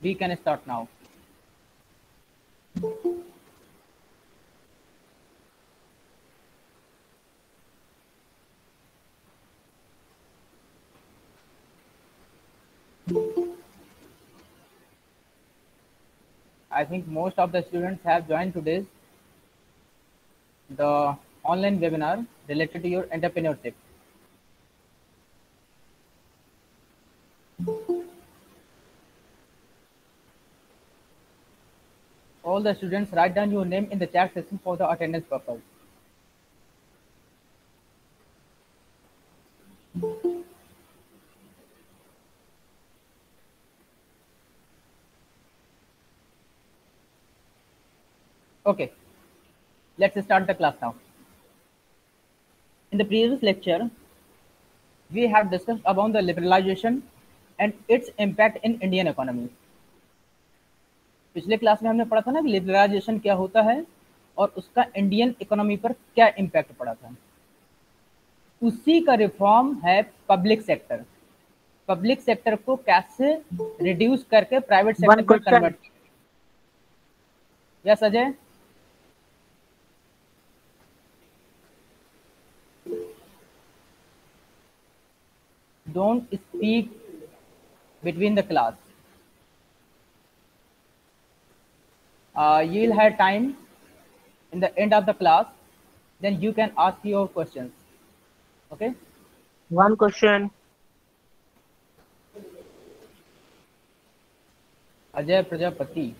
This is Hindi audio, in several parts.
We can start now. I think most of the students have joined today's the online webinar related to your entrepreneurship. All the students write down your name in the chat section for the attendance purpose. Okay, let's start the class now. In the previous lecture, we have discussed about the liberalization and its impact in Indian economy. पिछले क्लास में हमने पढ़ा था ना कि लिबरलाइजेशन क्या होता है और उसका इंडियन इकोनॉमी पर क्या इम्पैक्ट पड़ा था। उसी का रिफॉर्म है पब्लिक सेक्टर। पब्लिक सेक्टर को कैसे रिड्यूस करके प्राइवेट सेक्टर में कन्वर्ट किया। Yes Ajay, don't speak between the class. You will have time in the end of the class, then you can ask your questions. Okay, one question. Ajay Prajapati.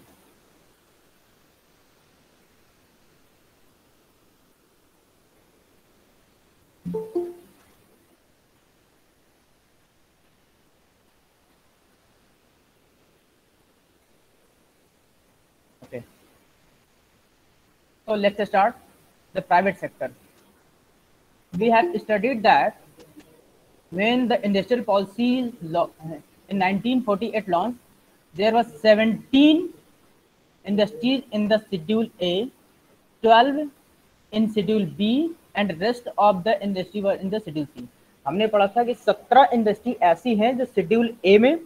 Okay, so let's start the private sector. We have studied that when the industrial policy in 1948 launched, there was 17 industries in the schedule A, 12 in schedule B and rest of the industry were in the schedule C. हमने पढ़ा था कि 17 इंडस्ट्री ऐसी हैं जो शेड्यूल ए में,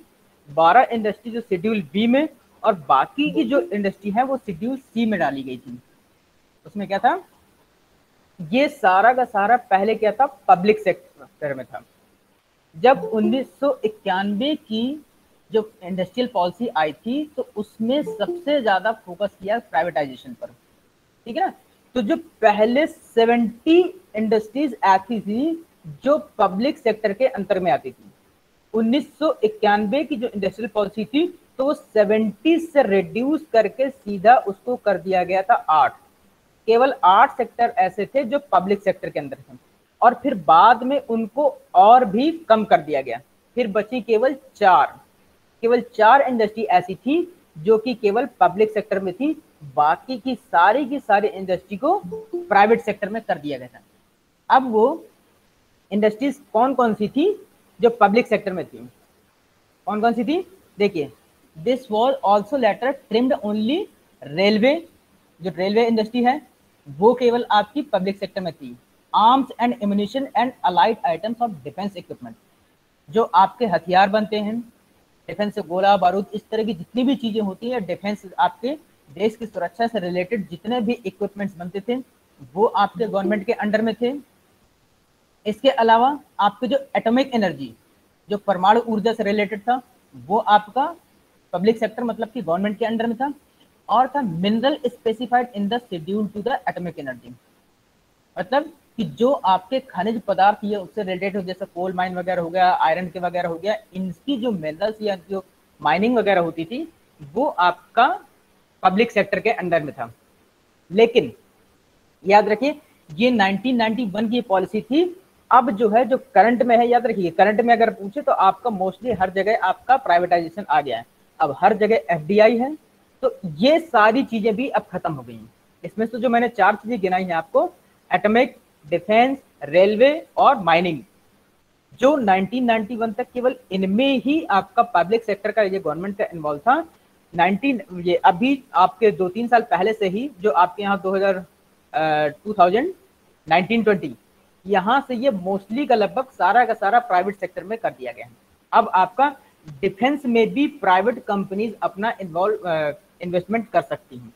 12 इंडस्ट्री जो शेड्यूल बी में और बाकी की जो इंडस्ट्री है वो शेड्यूल सी में डाली गई थी। उसमें क्या था, ये सारा का सारा पहले क्या था, पब्लिक सेक्टर में था। जब 1991 की जो इंडस्ट्रियल पॉलिसी आई थी तो उसमें सबसे ज्यादा फोकस किया प्राइवेटाइजेशन पर, ठीक है ना। तो जो पहले 70 इंडस्ट्रीज ऐसी थी जो पब्लिक सेक्टर के अंतर में आती थी। 1991 की जो इंडस्ट्रियल पॉलिसी थी तो वो 70 से रिड्यूस करके सीधा उसको कर दिया गया था 8। केवल 8 सेक्टर ऐसे थे जो पब्लिक सेक्टर के अंदर थे और फिर बाद में उनको और भी कम कर दिया गया। फिर बची केवल 4 इंडस्ट्री ऐसी थी जो कि केवल पब्लिक सेक्टर में थी, बाकी की सारी इंडस्ट्री को प्राइवेट सेक्टर में कर दिया गया था। अब वो इंडस्ट्रीज कौन कौन सी थी जो पब्लिक सेक्टर में थी, कौन कौन सी थी, देखिए। This was also later trimmed only railway, जो रेलवे इंडस्ट्री है वो केवल आपकी पब्लिक सेक्टर में थी। Arms and ammunition and allied items of defence equipment, जो आपके हथियार बनते हैं, डिफेंस से गोला बारूद, इस तरह की जितनी भी चीजें होती है डिफेंस, आपके देश की सुरक्षा से रिलेटेड जितने भी इक्विपमेंट्स बनते थे वो आपके गवर्नमेंट के अंडर में थे। इसके अलावा आपके जो एटॉमिक एनर्जी, जो परमाणु ऊर्जा से रिलेटेड था, वो आपका पब्लिक सेक्टर मतलब कि गवर्नमेंट के अंडर में था। और था mineral specified in the schedule to the atomic energy, मतलब कि जो आपके खनिज पदार्थ ये उससे रिलेटेड हो, जैसे कोल माइन वगैरह हो गया, आयरन के वगैरह हो गया, इनकी जो मिनरल्स या जो माइनिंग वगैरह होती थी वो आपका पब्लिक सेक्टर के अंडर में था। लेकिन याद रखिए ये 1991 की पॉलिसी थी। अब जो है, जो करंट में है, याद रखिए करंट में अगर पूछे तो आपका मोस्टली हर जगह आपका प्राइवेटाइजेशन आ गया है। अब हर जगह एफडीआई है, तो ये सारी चीजें भी अब खत्म हो गई हैं। इसमें से जो मैंने 4 चीजें गिनाई हैं आपको, एटॉमिक, डिफेंस, रेलवे और माइनिंग, जो 1991 तक केवल इनमें ही आपका पब्लिक सेक्टर का, ये गवर्नमेंट का इन्वॉल्व था। ये अभी आपके 2-3 साल पहले से ही जो आपके यहाँ 1920 यहाँ से ये मोस्टली का लगभग सारा का सारा प्राइवेट सेक्टर में कर दिया गया है। अब आपका डिफेंस में भी प्राइवेट कंपनीज अपना इन्वेस्टमेंट कर सकती हैं।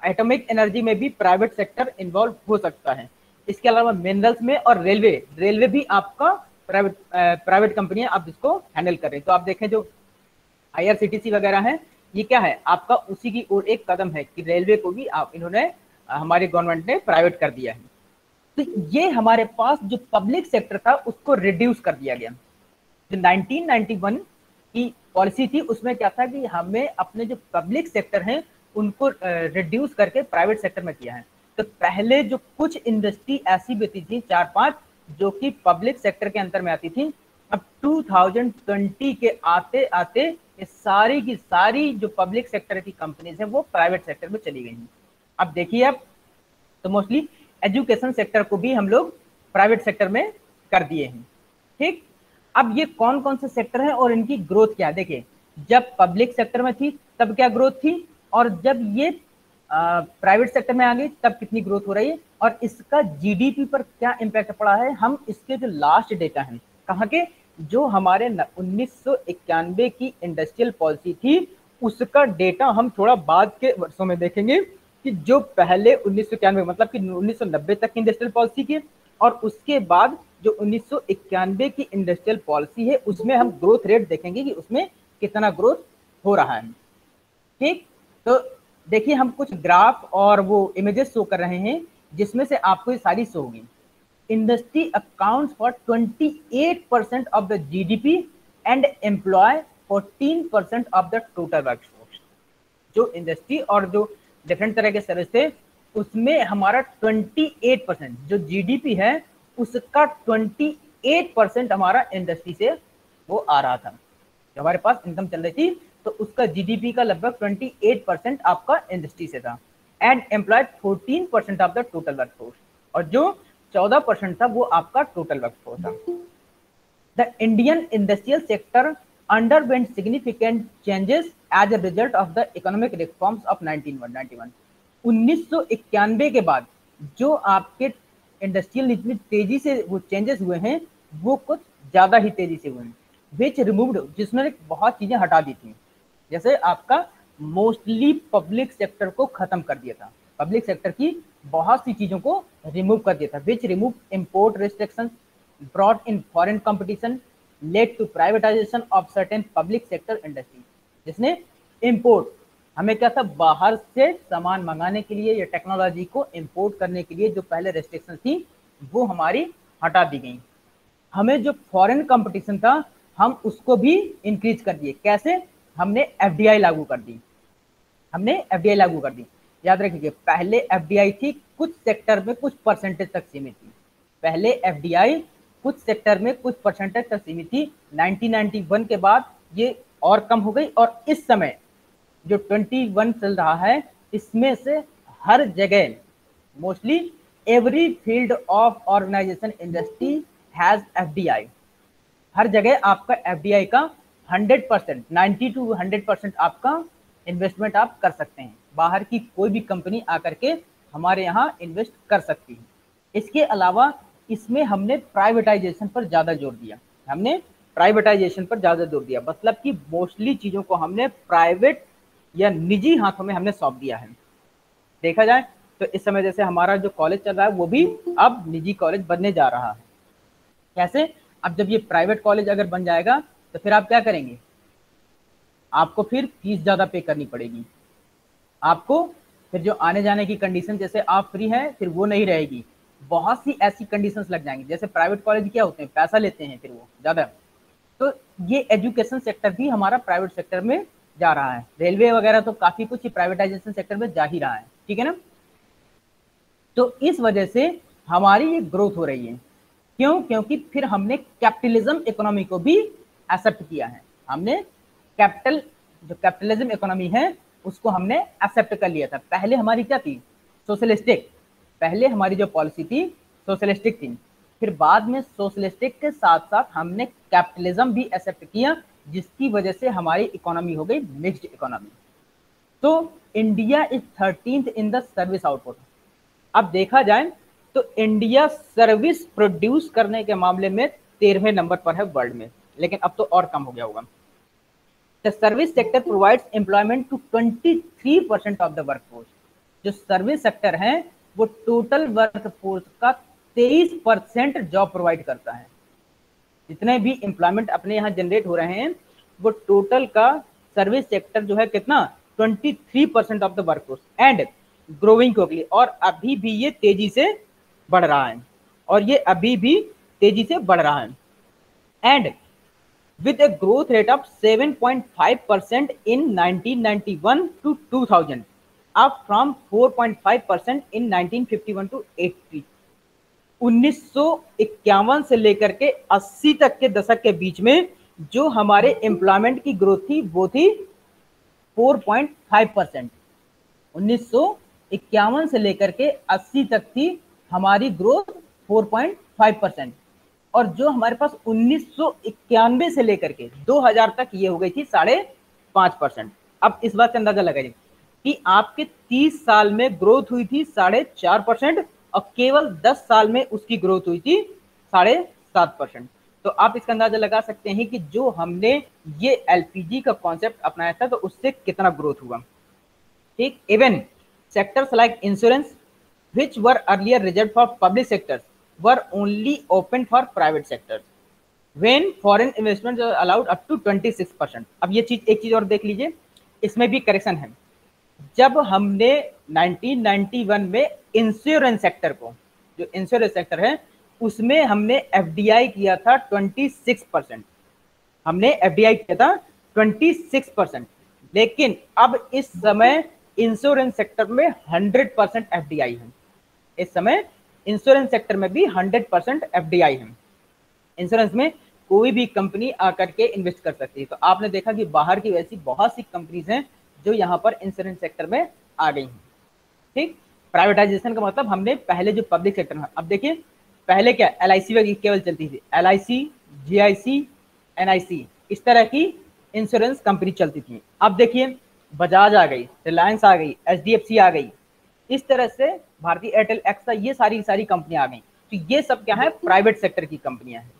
एटॉमिक एनर्जी में भी प्राइवेट सेक्टर इन्वॉल्व हो सकता है। इसके अलावा मिनरल्स में और रेलवे भी आपका प्राइवेट कंपनी है, आप इसको हैंडल कर रहे हैं। तो आप देखें जो IRCTC वगैरह है, ये क्या है आपका उसी की ओर एक कदम है कि रेलवे को भी आप इन्होंने हमारी गवर्नमेंट ने प्राइवेट कर दिया है। तो ये हमारे पास जो पब्लिक सेक्टर था उसको रिड्यूस कर दिया गया। जो 1991 की पॉलिसी थी उसमें क्या था कि हमें अपने जो पब्लिक सेक्टर हैं उनको रिड्यूस करके प्राइवेट सेक्टर में किया है। तो पहले जो कुछ इंडस्ट्री ऐसी बची थी 4-5 जो कि पब्लिक सेक्टर के अंतर में आती थी, अब 2020 के आते आते ये सारी की सारी जो पब्लिक सेक्टर की कंपनीज हैं वो प्राइवेट सेक्टर में चली गई हैं। अब देखिए अब तो मोस्टली एजुकेशन सेक्टर को भी हम लोग प्राइवेट सेक्टर में कर दिए हैं। ठीक, अब ये कौन कौन से सेक्टर हैं और इनकी ग्रोथ क्या है। देखिए जब पब्लिक सेक्टर में थी तब क्या ग्रोथ थी, और जब ये प्राइवेट सेक्टर में आ गई तब कितनी ग्रोथ हो रही है, और इसका जीडीपी पर क्या इम्पैक्ट पड़ा है। हम इसके जो लास्ट डेटा हैं कहाँ के, जो हमारे 1991 की इंडस्ट्रियल पॉलिसी थी उसका डेटा हम थोड़ा बाद के वर्षों में देखेंगे कि जो पहले 1991 मतलब कि 1990 तक की इंडस्ट्रियल पॉलिसी की और उसके बाद जो 1991 की इंडस्ट्रियल पॉलिसी है उसमें हम ग्रोथ रेट देखेंगे कि उसमें कितना ग्रोथ हो रहा है। ठीक, तो देखिए हम कुछ ग्राफ और वो इमेजेस शो कर रहे हैं जिसमें से आपको ये सारी शो होगी। Industry accounts for 28% of the GDP and employ 14% of the total workforce. जो इंडस्ट्री और जो डिफरेंट तरह के सर्विस थे उसमें हमारा 28% जो जीडीपी है उसका 28% हमारा इंडस्ट्री से वो आ रहा था। जो हमारे पास इनकम चल रही थी तो उसका जीडीपी का लगभग 28% आपका इंडस्ट्री से था and employed 14% of the total workforce, और जो 14% था वो आपका टोटल वर्कफोर्स था। The Indian industrial sector underwent significant changes as a result of the economic reforms of 1991। 1991 के बाद जो आपके इंडस्ट्रियल इतनी तेजी से वो चेंजेस हुए हैं वो कुछ ज्यादा ही तेजी से हुए हैं, विच रिमूव्ड जिसमें बहुत चीजें हटा दी थी। जैसे आपका मोस्टली पब्लिक सेक्टर को खत्म कर दिया था, पब्लिक सेक्टर की बहुत सी चीजों को रिमूव कर दिया था, which remove import restrictions, brought in foreign competition, led to privatisation of certain public sector industry. जिसने इम्पोर्ट, हमें क्या था बाहर से सामान मंगाने के लिए या टेक्नोलॉजी को इम्पोर्ट करने के लिए जो पहले रेस्ट्रिक्शन थी वो हमारी हटा दी गई। हमें जो फॉरेन कंपटीशन था हम उसको भी इंक्रीज कर दिए। कैसे, हमने एफडीआई लागू कर दी, याद रखिए पहले एफडीआई थी कुछ सेक्टर में कुछ परसेंटेज तक सीमित थी, पहले एफडीआई कुछ सेक्टर में कुछ परसेंटेज तक सीमित थी। 1991 के बाद ये और कम हो गई और इस समय जो 21 चल रहा है इसमें से हर जगह mostly every field of organisation industry has FDI. हर जगह आपका एफडीआई का 100% 90 to 100% आपका इन्वेस्टमेंट आप कर सकते हैं। बाहर की कोई भी कंपनी आकर के हमारे यहाँ इन्वेस्ट कर सकती है। इसके अलावा इसमें हमने प्राइवेटाइजेशन पर ज़्यादा जोर दिया, मतलब कि मोस्टली चीज़ों को हमने प्राइवेट या निजी हाथों में हमने सौंप दिया है। देखा जाए तो इस समय जैसे हमारा जो कॉलेज चल रहा है वो भी अब निजी कॉलेज बनने जा रहा है। कैसे, अब जब ये प्राइवेट कॉलेज अगर बन जाएगा तो फिर आप क्या करेंगे, आपको फिर फीस ज़्यादा पे करनी पड़ेगी, आपको फिर जो आने जाने की कंडीशन जैसे आप फ्री हैं फिर वो नहीं रहेगी, बहुत सी ऐसी कंडीशंस लग जाएंगी। जैसे प्राइवेट कॉलेज क्या होते हैं, पैसा लेते हैं फिर वो ज़्यादा। तो ये एजुकेशन सेक्टर भी हमारा प्राइवेट सेक्टर में जा रहा है, रेलवे वगैरह तो काफ़ी कुछ प्राइवेटाइजेशन सेक्टर में जा ही रहा है, ठीक है ना। तो इस वजह से हमारी ये ग्रोथ हो रही है। क्यों, क्योंकि फिर हमने कैपिटलिज्म इकोनॉमी को भी एक्सेप्ट किया है। हमने कैपिटलिज्म इकोनॉमी है उसको हमने एक्सेप्ट कर लिया था। पहले हमारी क्या थी, सोशलिस्टिक, पहले हमारी जो पॉलिसी थी सोशलिस्टिक थी, फिर बाद में सोशलिस्टिक के साथ साथ हमने कैपिटलिज्म भी एक्सेप्ट किया जिसकी वजह से हमारी इकोनॉमी हो गई मिक्स्ड इकोनॉमी। तो India is 13th in the service output. अब देखा जाए तो इंडिया सर्विस प्रोड्यूस करने के मामले में 13वें नंबर पर है वर्ल्ड में, लेकिन अब तो और कम हो गया होगा। The service sector provides employment to 23% of the workforce. जो सर्विस सेक्टर है वो टोटल वर्कफोर्स का 23% जॉब प्रोवाइड करता है। जितने भी एम्प्लॉयमेंट अपने यहाँ जनरेट हो रहे हैं वो टोटल का सर्विस सेक्टर जो है कितना 23% of the workforce and growing quickly, और अभी भी ये तेजी से बढ़ रहा है, और ये अभी भी तेजी से बढ़ रहा है। And with a growth rate of 7.5% in 1991 to 2000, up from 4.5% in 1951 to 80। 1951 से लेकर के 80 तक के दशक के बीच में जो हमारे एम्प्लॉयमेंट की ग्रोथ थी वो थी 4.5%। 1951 से लेकर के 80 तक थी हमारी ग्रोथ 4.5%, और जो हमारे पास 1991 से लेकर के 2000 तक ये हो गई थी 5.5%। अब इस बात का अंदाजा लगाइए कि आपके 30 साल में ग्रोथ हुई थी 4.5% और केवल 10 साल में उसकी ग्रोथ हुई थी 7.5%। तो आप इसका अंदाजा लगा सकते हैं कि जो हमने ये एलपीजी का कॉन्सेप्ट अपनाया था तो उससे कितना ग्रोथ हुआ। ठीक, even sectors like insurance which were earlier reserved for public sectors were only open for private sectors when foreign investments are allowed up to 26%। अब ये चीज एक चीज और देख लीजिए, इसमें भी करेक्शन है। जब हमने 1991 में इंश्योरेंस सेक्टर को, जो इंश्योरेंस सेक्टर है उसमें हमने एफडीआई किया था 26%, हमने एफडीआई किया था 26%, लेकिन अब इस समय इंश्योरेंस सेक्टर में 100% एफडीआई है। इस समय इंश्योरेंस सेक्टर में भी 100% एफडीआई है। इंश्योरेंस में कोई भी कंपनी आकर के इन्वेस्ट कर सकती है। तो आपने देखा कि बाहर की वैसी बहुत सी कंपनीज हैं जो यहाँ पर इंश्योरेंस सेक्टर में आ गई हैं। ठीक, प्राइवेटाइजेशन का मतलब हमने पहले जो पब्लिक सेक्टर में, अब देखिए पहले क्या एलआईसी वगैरह केवल चलती थी, एलआईसी, जीआईसी, एनआईसी, इस तरह की इंश्योरेंस कंपनी चलती थी। अब देखिए बजाज आ गई, रिलायंस आ गई, एचडीएफसी आ गई, इस तरह से भारतीय एयरटेल, एक्सा, ये सारी कंपनियां आ गई। तो ये सब क्या है, प्राइवेट सेक्टर की कंपनियां हैं,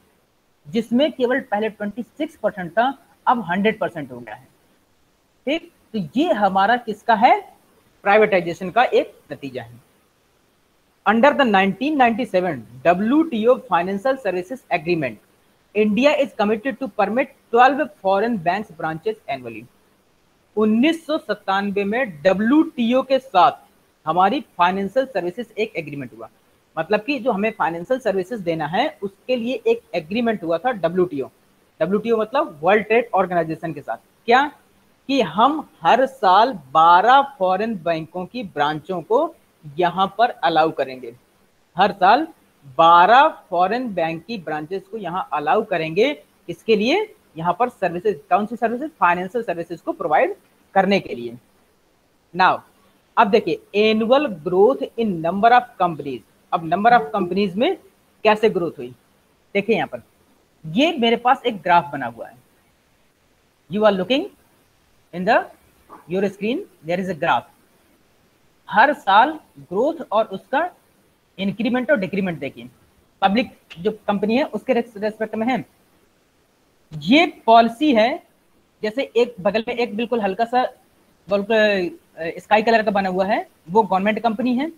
जिसमें केवल पहले 26% था, अब 100% हो गया है। ठीक, तो ये हमारा किसका है, प्राइवेटाइजेशन का एक नतीजा है। Under the 1997 WTO financial services agreement, India is committed to permit 12 foreign banks branches annually. 1997 में WTO के साथ हमारी फाइनेंशियल सर्विसेज एक एग्रीमेंट हुआ, मतलब कि जो हमें फाइनेंशियल सर्विसेज देना है उसके लिए एक एग्रीमेंट हुआ था WTO मतलब वर्ल्ड ट्रेड ऑर्गेनाइजेशन के साथ। क्या कि हम हर साल 12 फॉरेन बैंकों की ब्रांचों को यहां पर अलाउ करेंगे, हर साल 12 फॉरेन बैंक की ब्रांचेस को यहां अलाउ करेंगे। इसके लिए यहाँ पर सर्विसेज, कौन सी सर्विसेज, फाइनेंशियल सर्विसेज को प्रोवाइड करने के लिए। नाउ अब देखिए annual growth in number of companies. अब नंबर ऑफ कंपनीज में कैसे ग्रोथ हुई, देखिए यहाँ पर ये मेरे पास एक ग्राफ बना हुआ है, you are looking in the your screen, there is a graph. हर साल ग्रोथ और उसका इंक्रीमेंट और डिक्रीमेंट देखिए, पब्लिक जो कंपनी है उसके रेस्पेक्ट में है। ये पॉलिसी है, जैसे एक बगल में एक बिल्कुल हल्का सा स्काई कलर का बना हुआ है वो गवर्नमेंट कंपनी है,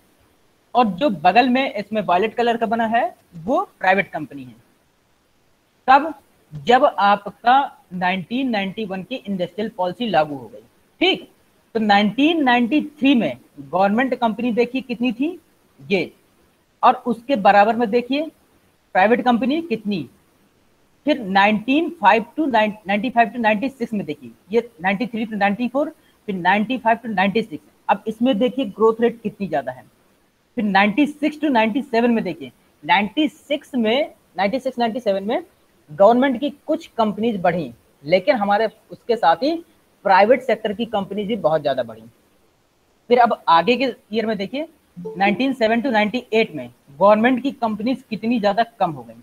और जो बगल में इसमें वायलेट कलर का बना है वो प्राइवेट कंपनी है। तब जब आपका 1991 की इंडस्ट्रियल पॉलिसी लागू हो गई, ठीक, तो 1993 में गवर्नमेंट कंपनी देखिए कितनी थी ये, और उसके बराबर में देखिए प्राइवेट कंपनी कितनी। फिर 95 टू 96 में देखिए ये 93 टू 94, फिर 95 टू 96। अब इसमें देखिए ग्रोथ रेट कितनी ज्यादा है। फिर 96 टू 97 में देखिए, 97 में गवर्नमेंट की कुछ कंपनीज बढ़ी, लेकिन हमारे उसके साथ ही प्राइवेट सेक्टर की कंपनीज भी बहुत ज्यादा बढ़ी। फिर अब आगे के ईयर में देखिए 97 टू 98 में गवर्नमेंट की कंपनीज कितनी ज्यादा कम हो गई,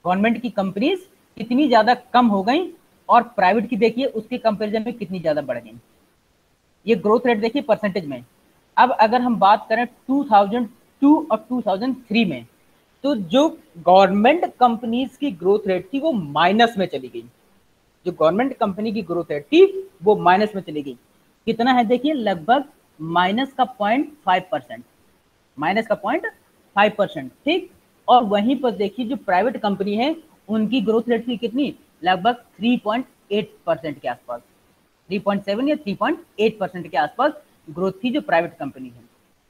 गवर्नमेंट की कंपनीज कितनी ज्यादा कम हो गई, और प्राइवेट की देखिए उसके कंपैरिजन में कितनी ज्यादा बढ़ गई। ये ग्रोथ रेट देखिए परसेंटेज में। अब अगर हम बात करें 2002 और 2003 में, तो जो गवर्नमेंट कंपनीज की ग्रोथ रेट थी वो माइनस में चली गई। जो गवर्नमेंट कंपनी की ग्रोथ है, ठीक, वो माइनस में चली गई। कितना है देखिए, लगभग -0.5%, -0.5%, ठीक। और वहीं पर देखिए जो प्राइवेट कंपनी है उनकी ग्रोथ रेट थी कितनी, लगभग 3.8% के आसपास, 3.7 या 3.8% के आसपास ग्रोथ थी जो प्राइवेट कंपनी है।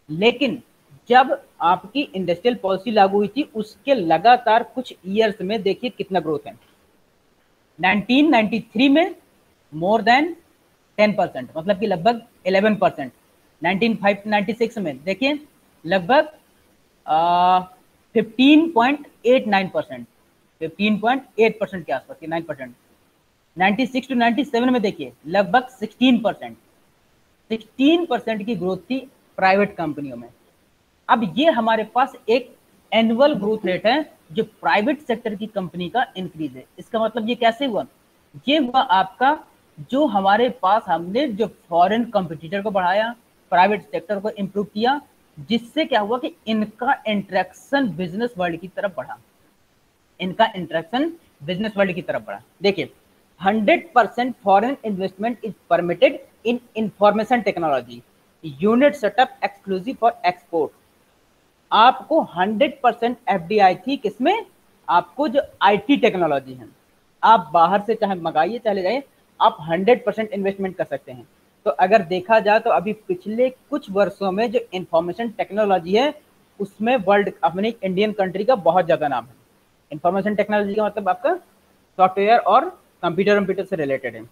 लेकिन जब आपकी इंडस्ट्रियल पॉलिसी लागू हुई थी उसके लगातार कुछ ईयर्स में देखिए कितना ग्रोथ है। 1993 में मोर देन 10%, मतलब कि लगभग 11%। 1996 में देखिए लगभग 15.89%, 15.8% के आसपास, 9%। 96 टू 97 में देखिए लगभग 16%, 16% की ग्रोथ थी प्राइवेट कंपनियों में। अब ये हमारे पास एक एनुअल ग्रोथ रेट है जो प्राइवेट सेक्टर की कंपनी का इंक्रीज है। इसका मतलब ये कैसे हुआ, ये हुआ आपका जो हमारे पास हमने जो फॉरेन कंपटीटर को बढ़ाया, प्राइवेट सेक्टर को इंप्रूव किया, जिससे क्या हुआ कि इनका इंटरेक्शन बिजनेस वर्ल्ड की तरफ बढ़ा, इनका इंटरेक्शन बिजनेस वर्ल्ड की तरफ बढ़ा। देखिए 100% foreign investment is permitted in information technology unit setup exclusive for export. आपको 100% एफडीआई थी किसमें, आपको जो आईटी टेक्नोलॉजी है, आप बाहर से चाहे मंगाइए चाहे ले जाइए, आप 100% इन्वेस्टमेंट कर सकते हैं। तो अगर देखा जाए तो अभी पिछले कुछ वर्षों में जो इंफॉर्मेशन टेक्नोलॉजी है उसमें वर्ल्ड अपनी इंडियन कंट्री का बहुत ज्यादा नाम है। इंफॉर्मेशन टेक्नोलॉजी का मतलब आपका सॉफ्टवेयर और कंप्यूटर से रिलेटेड है।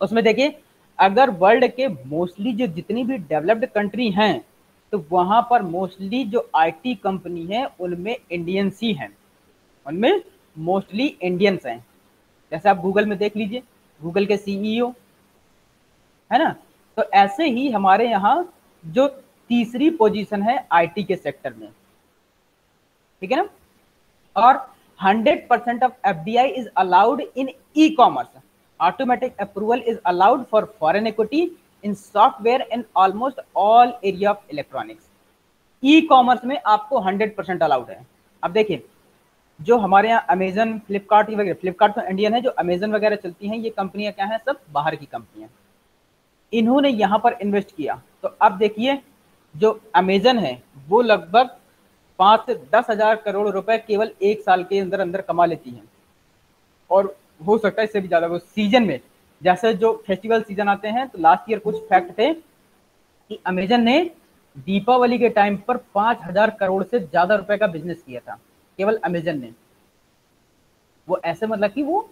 उसमें देखिए अगर वर्ल्ड के मोस्टली जो जितनी भी डेवलप्ड कंट्री हैं तो वहां पर मोस्टली जो आईटी कंपनी है उनमें इंडियंस ही हैं, उनमें मोस्टली इंडियंस हैं। जैसे आप गूगल में देख लीजिए, गूगल के सीईओ है ना, तो ऐसे ही हमारे यहाँ जो तीसरी पोजीशन है आईटी के सेक्टर में, ठीक है ना। और 100% of FDI is allowed in e commerce, automatic approval is allowed for foreign equity in software and almost all area of electronics. E commerce में आपको 100% अलाउड है। अब देखिए जो हमारे यहाँ अमेजन, फ्लिपकार्ट वगैरह, फ्लिपकार्ट तो इंडियन है, जो अमेजन वगैरह चलती हैं ये कंपनियां क्या है, सब बाहर की कंपनियां, इन्होंने यहाँ पर इन्वेस्ट किया। तो अब देखिए जो अमेजन है वो लगभग 5 से 10 हजार करोड़ रुपए केवल एक साल के अंदर अंदर कमा लेती हैं, और हो सकता है इससे भी ज्यादा। वो सीजन में, जैसे जो फेस्टिवल सीजन आते हैं, तो लास्ट ईयर कुछ फैक्ट थे कि अमेजन ने दीपावली के टाइम पर 5,000 करोड़ से ज्यादा रुपए का बिजनेस किया था, केवल अमेजन ने। वो ऐसे मतलब कि वो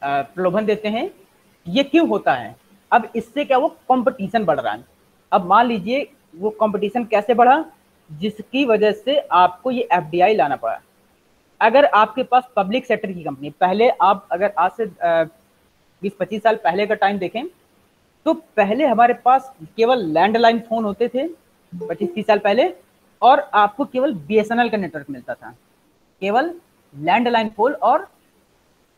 प्रलोभन देते हैं। ये क्यों होता है, अब इससे क्या, वो कंपटीशन बढ़ रहा है। अब मान लीजिए वो कंपटीशन कैसे बढ़ा, जिसकी वजह से आपको ये एफडीआई लाना पड़ा। अगर आपके पास पब्लिक सेक्टर की कंपनी, पहले आप अगर आज से 20-25 साल पहले का टाइम देखें तो पहले हमारे पास केवल लैंडलाइन फोन होते थे 25-30 साल पहले, और आपको केवल बीएसएनएल का नेटवर्क मिलता था, केवल लैंडलाइन फोन और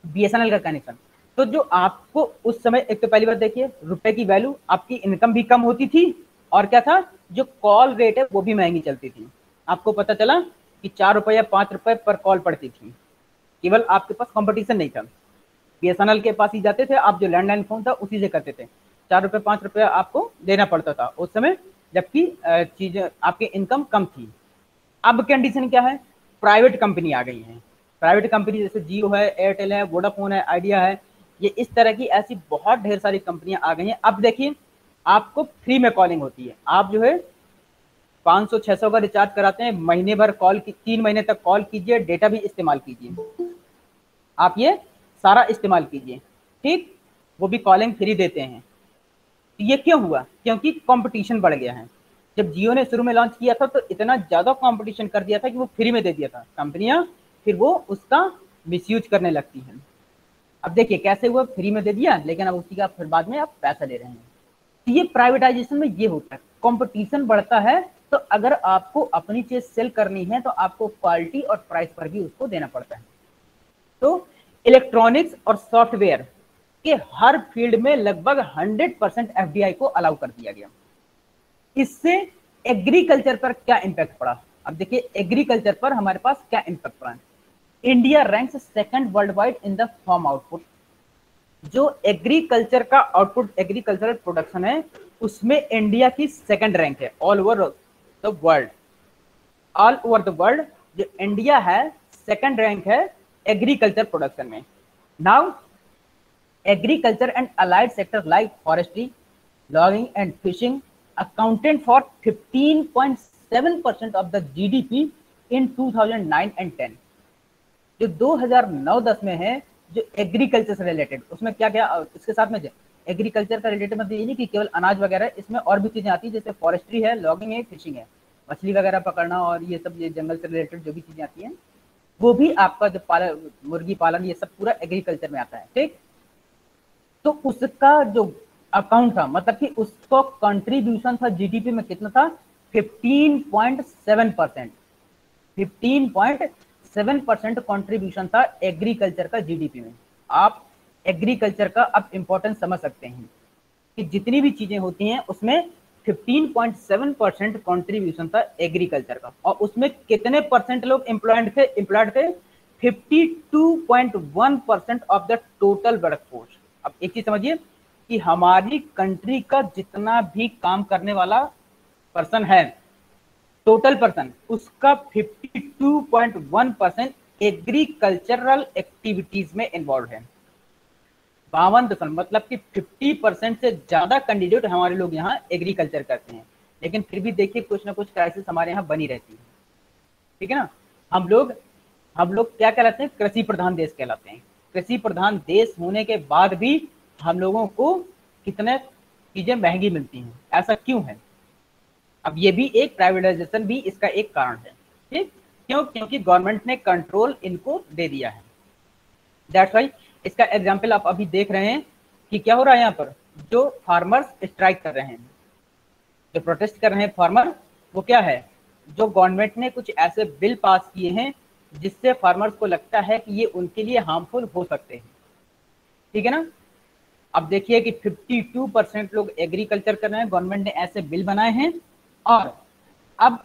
बीएसएनएल का कनेक्शन। तो जो आपको उस समय, एक तो पहली बात देखिए रुपए की वैल्यू, आपकी इनकम भी कम होती थी, और क्या था, जो कॉल रेट है वो भी महंगी चलती थी। आपको पता चला कि 4 रुपए या 5 रुपए पर कॉल पड़ती थी, केवल आपके पास कंपटीशन नहीं था। बीएसएनएल के पास ही जाते थे आप, जो लैंडलाइन फोन था उसी से करते थे, 4 रुपए 5 रुपए आपको देना पड़ता था उस समय, जबकि चीजें आपकी इनकम कम थी। अब कंडीशन क्या है, प्राइवेट कंपनी आ गई है, प्राइवेट कंपनी जैसे जियो है, एयरटेल है, वोडाफोन है, आइडिया है, ये इस तरह की ऐसी बहुत ढेर सारी कंपनियां आ गई हैं। अब देखिए आपको फ्री में कॉलिंग होती है, आप जो है 500-600 का रिचार्ज कराते हैं, महीने भर कॉल की, 3 महीने तक कॉल कीजिए, डेटा भी इस्तेमाल कीजिए, आप ये सारा इस्तेमाल कीजिए, ठीक, वो भी कॉलिंग फ्री देते हैं। ये क्यों हुआ, क्योंकि कंपटीशन बढ़ गया है। जब जियो ने शुरू में लॉन्च किया था तो इतना ज्यादा कंपटीशन कर दिया था कि वो फ्री में दे दिया था, कंपनियां फिर वो उसका मिसयूज करने लगती हैं। अब देखिए कैसे हुआ, फ्री में दे दिया, लेकिन अब उसी का फिर बाद में आप पैसा ले रहे हैं। तो ये प्राइवेटाइजेशन में ये होता है, कंपटीशन बढ़ता है, तो अगर आपको अपनी चीज सेल करनी है तो आपको क्वालिटी और प्राइस पर भी उसको देना पड़ता है। तो इलेक्ट्रॉनिक्स और सॉफ्टवेयर के हर फील्ड में लगभग 100% एफडीआई को अलाउ कर दिया गया। इससे एग्रीकल्चर पर क्या इंपैक्ट पड़ा, अब देखिए एग्रीकल्चर पर हमारे पास क्या इंपैक्ट पड़ा है। India ranks second world wide in the farm output, जो एग्रीकल्चर का आउटपुट, एग्रीकल्चरल प्रोडक्शन है, उसमें इंडिया की सेकंड रैंक है all over the world. All over the world जो इंडिया है सेकंड रैंक है एग्रीकल्चर प्रोडक्शन में। Now agriculture and allied sector like forestry, logging and fishing accounted for 15.7% of the GDP in 2009 and 10। जो 2009-10 में है जो एग्रीकल्चर से रिलेटेड, उसमें क्या क्या इसके साथ में एग्रीकल्चर का रिलेटेड मतलब ये नहीं कि केवल अनाज वगैरह, इसमें और भी चीजें आती है, जैसे फॉरेस्ट्री है, लॉगिंग है, फिशिंग है, मछली वगैरह पकड़ना और ये सब, ये जंगल से रिलेटेड जो भी चीजें आती हैं वो भी आपका जो मुर्गी पालन ये सब पूरा एग्रीकल्चर में आता है। ठीक, तो उसका जो अकाउंट था मतलब कि उसको कंट्रीब्यूशन था जीडीपी में कितना था 15.7%। 15.7% कंट्रीब्यूशन था एग्रीकल्चर का जीडीपी में। आप एग्रीकल्चर का अब इंपॉर्टेंस समझ सकते हैं कि जितनी भी चीजें होती हैं उसमें 15.7% कंट्रीब्यूशन था एग्रीकल्चर का। और उसमें कितने परसेंट लोग एम्प्लॉयड थे? 52.1% ऑफ द टोटल वर्कफोर्स। अब एक चीज समझिए कि हमारी कंट्री का जितना भी काम करने वाला पर्सन है, टोटल पर्सन, उसका 52.1% एग्रीकल्चरल एक्टिविटीज में इन्वॉल्व है। 52 मतलब कि 50% से ज्यादा कैंडिडेट हमारे लोग यहाँ एग्रीकल्चर करते हैं। लेकिन फिर भी देखिए कुछ ना कुछ क्राइसिस हमारे यहाँ बनी रहती है। ठीक है ना, हम लोग क्या कहलाते हैं? कृषि प्रधान देश कहलाते हैं। कृषि प्रधान देश होने के बाद भी हम लोगों को कितने चीजें महंगी मिलती हैं, ऐसा क्यों है? अब ये भी एक प्राइवेटाइजेशन भी इसका एक कारण है। ठीक, क्यों? क्योंकि गवर्नमेंट ने कंट्रोल इनको दे दिया है। दैट्स वाई इसका एग्जाम्पल आप अभी देख रहे हैं कि क्या हो रहा है यहाँ पर, जो फार्मर्स स्ट्राइक कर रहे हैं, जो प्रोटेस्ट कर रहे हैं फार्मर, वो क्या है? जो गवर्नमेंट ने कुछ ऐसे बिल पास किए हैं जिससे फार्मर्स को लगता है कि ये उनके लिए हार्मफुल हो सकते हैं। ठीक है ना, अब देखिए कि 52% लोग एग्रीकल्चर कर रहे हैं, गवर्नमेंट ने ऐसे बिल बनाए हैं, और अब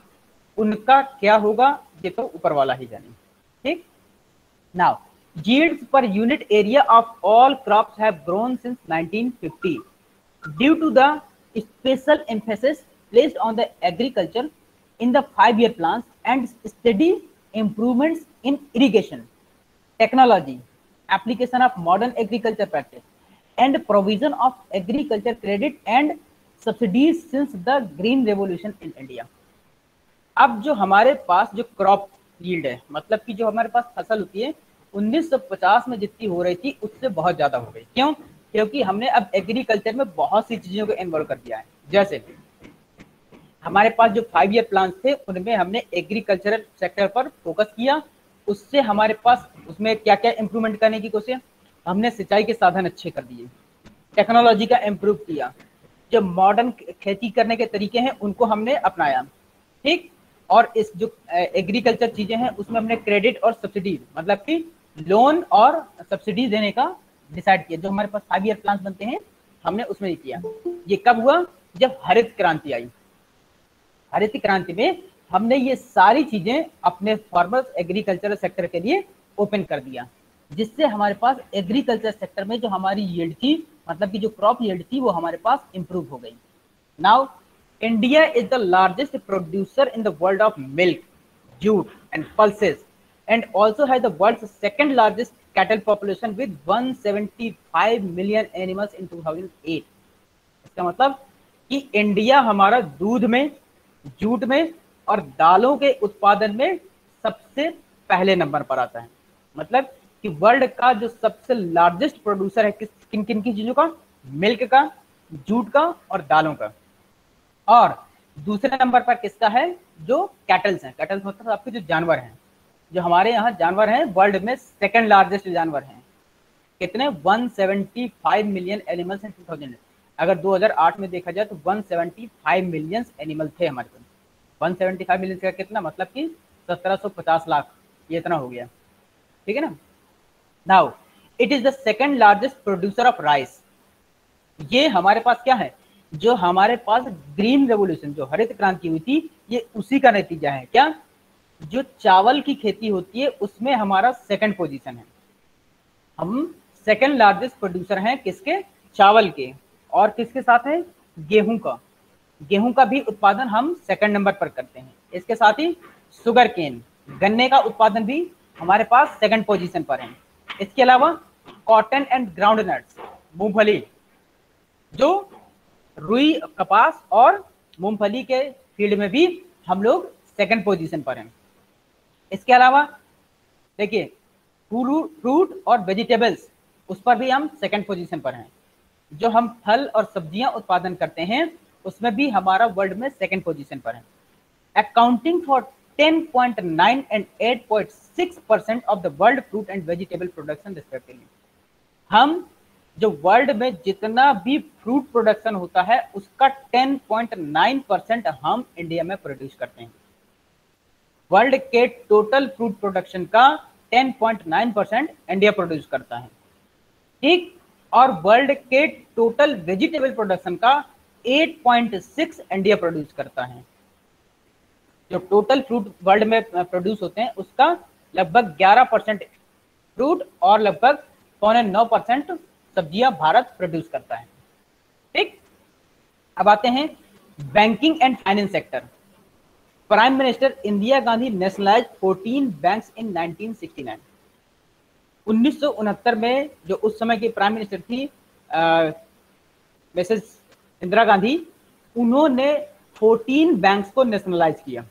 उनका क्या होगा ये तो ऊपर वाला ही जाने। ठीक, now yields per unit area of all crops have grown since 1950 due to the special emphasis placed on the agriculture in the 5-year plans and steady improvements in irrigation technology, application of modern agriculture practice, and provision of agriculture credit and subsidies since the green revolution in India। अब जो हमारे पास जो क्रॉप यील्ड है, मतलब कि जो हमारे पास फसल होती है 1950 में जितनी हो रही थी उससे बहुत ज्यादा हो गई। क्यों? क्योंकि हमने अब एग्रीकल्चर में बहुत सी चीजों को इन्वॉल्व कर दिया है। जैसे हमारे पास जो 5-year प्लान थे उनमें हमने एग्रीकल्चरल सेक्टर पर फोकस किया, उससे हमारे पास उसमें क्या क्या इंप्रूवमेंट करने की कोशिश, हमने सिंचाई के साधन अच्छे कर दिए, टेक्नोलॉजी का इम्प्रूव किया, जो मॉडर्न खेती करने के तरीके हैं उनको हमने अपनाया। ठीक, और इस जो एग्रीकल्चर चीजें हैं उसमें हमने क्रेडिट और सब्सिडी मतलब कि लोन और सब्सिडी देने का डिसाइड किया। जो हमारे पास 5-year प्लान बनते हैं हमने उसमें ही किया। ये कब हुआ? जब हरित क्रांति आई। हरित क्रांति में हमने ये सारी चीजें अपने फार्मर्स एग्रीकल्चरल सेक्टर के लिए ओपन कर दिया, जिससे हमारे पास एग्रीकल्चर सेक्टर में जो हमारी यील्ड थी, मतलब कि जो क्रॉप यील्ड थी, वो हमारे पास इंप्रूव हो गई। Now India is the largest producer in the world of milk, jute and pulses, and also has the world's second largest cattle population with 175 million animals in 2008। इसका मतलब कि इंडिया हमारा दूध में, जूट में और दालों के उत्पादन में सबसे पहले नंबर पर आता है। मतलब कि वर्ल्ड का जो सबसे लार्जेस्ट प्रोड्यूसर है किन किन की चीजों का? मिल्क का, जूट का और दालों का। और दूसरे नंबर पर किसका है? जो कैटल्स हैं। कैटल्स मतलब आपके जो जानवर हैं, जो हमारे यहाँ जानवर हैं, वर्ल्ड में सेकंड लार्जेस्ट जानवर हैं। कितने? 175 मिलियन एनिमल्स इन 2000। अगर 2008 में देखा जाए तो 175 मिलियन एनिमल थे हमारे पास। 175 मिलियन का कितना? मतलब कि 1750 लाख, ये इतना हो गया। ठीक है ना। Now it is the second largest producer of rice. ये हमारे पास क्या है? जो हमारे पास ग्रीन रेवोल्यूशन, जो हरित क्रांति हुई थी, ये उसी का नतीजा है। क्या? जो चावल की खेती होती है उसमें हमारा सेकंड पोजीशन है। हम सेकंड लार्जेस्ट प्रोड्यूसर हैं किसके, चावल के, और किसके साथ है, गेहूं का। गेहूं का भी उत्पादन हम सेकंड नंबर पर करते हैं। इसके साथ ही शुगर केन, गन्ने का उत्पादन भी हमारे पास सेकंड पोजीशन पर है। इसके अलावा कॉटन एंड ग्राउंड नट्स, मूंगफली, जो रुई, कपास और मूंगफली के फील्ड में भी हम लोग सेकंड पोजीशन पर हैं। इसके अलावा देखिए फ्रूट और वेजिटेबल्स, उस पर भी हम सेकंड पोजीशन पर हैं। जो हम फल और सब्जियां उत्पादन करते हैं उसमें भी हमारा वर्ल्ड में सेकंड पोजीशन पर है। Accounting for 10.9 and 8.6% of the world fruit and vegetable production respectively. हम जो वर्ल्ड में जितना भी फ्रूट प्रोडक्शन होता है उसका 10.9% हम इंडिया में प्रोड्यूस करते हैं। वर्ल्ड के टोटल फ्रूट प्रोडक्शन का 10.9% इंडिया प्रोड्यूस करता है, ठीक। और वर्ल्ड के टोटल वेजिटेबल प्रोडक्शन का 8.6 इंडिया प्रोड्यूस करता है। जो टोटल फ्रूट वर्ल्ड में प्रोड्यूस होते हैं उसका लगभग 11% फ्रूट और लगभग 9.9% सब्जियां भारत प्रोड्यूस करता है, ठीक। अब आते हैं banking and finance sector. Prime minister Indira Gandhi nationalise 14 banks in 1969। 1969 में जो उस समय की प्राइम मिनिस्टर थी मिसेस इंदिरा गांधी, उन्होंने 14 बैंक्स को नेशनलाइज किया।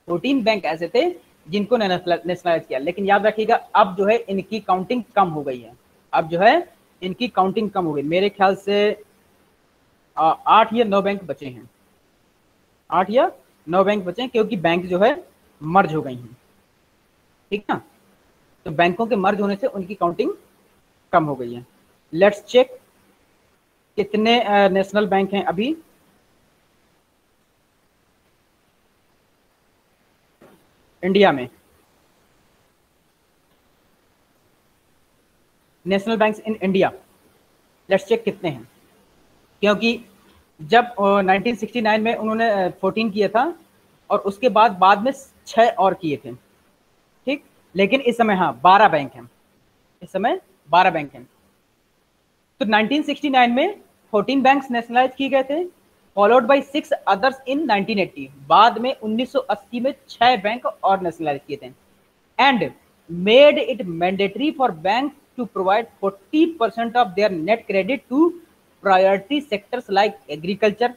14 बैंक ऐसे थे जिनको नेशनलाइज किया, लेकिन याद रखिएगा अब जो है इनकी काउंटिंग कम हो गई है। अब जो है इनकी काउंटिंग कम हो गई, मेरे ख्याल से 8 या 9 बैंक बचे हैं, 8 या 9 बैंक बचे हैं, क्योंकि बैंक जो है मर्ज हो गई हैं, ठीक ना। तो बैंकों के मर्ज होने से उनकी काउंटिंग कम हो गई है। लेट्स चेक कितने नेशनल बैंक हैं अभी। इंडिया में national banks in India, let's check कितने हैं, क्योंकि जब 1969 में उन्होंने 14 किया था और उसके बाद में 6 और किए थे, ठीक। लेकिन इस समय हाँ 12 बैंक हैं, इस समय 12 बैंक हैं। तो 1969 में 14 बैंक्स नेशनलाइज किए गए थे, फॉलोड बाय 6 अदर्स इन 1980। बाद में 1980 में 6 बैंक और नेशनलाइज किए थे, and made it mandatory for bank to provide 40% of their net credit to priority sectors like agriculture,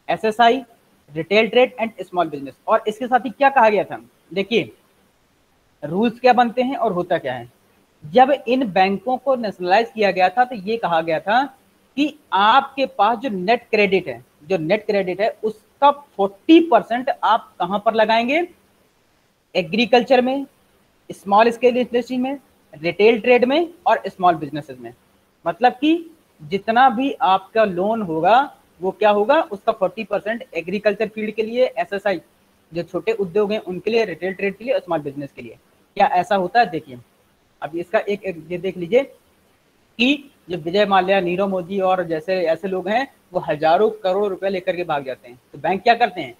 SSI, retail trade and small business. और इसके साथ ही क्या कहा गया था, देखिए रूल्स क्या बनते हैं और होता क्या है। जब इन बैंकों को नेशनलाइज किया गया था तो ये कहा गया था कि आपके पास जो नेट क्रेडिट है उसका 40% आप कहां पर लगाएंगे, एग्रीकल्चर में, स्मॉल स्केल इंडस्ट्री में, रिटेल ट्रेड में और स्मॉल बिजनेसेस में। मतलब कि जितना भी आपका लोन होगा वो क्या होगा, उसका 40% एग्रीकल्चर फील्ड के लिए, एसएसआई जो छोटे उद्योग हैं उनके लिए, रिटेल ट्रेड के लिए, स्मॉल बिजनेस के लिए। क्या ऐसा होता है, देखिए अब इसका एक ये देख लीजिए कि जो विजय माल्या, नीरव मोदी और जैसे ऐसे लोग हैं वो हजारों करोड़ रुपए लेकर के भाग जाते हैं। तो बैंक क्या करते हैं,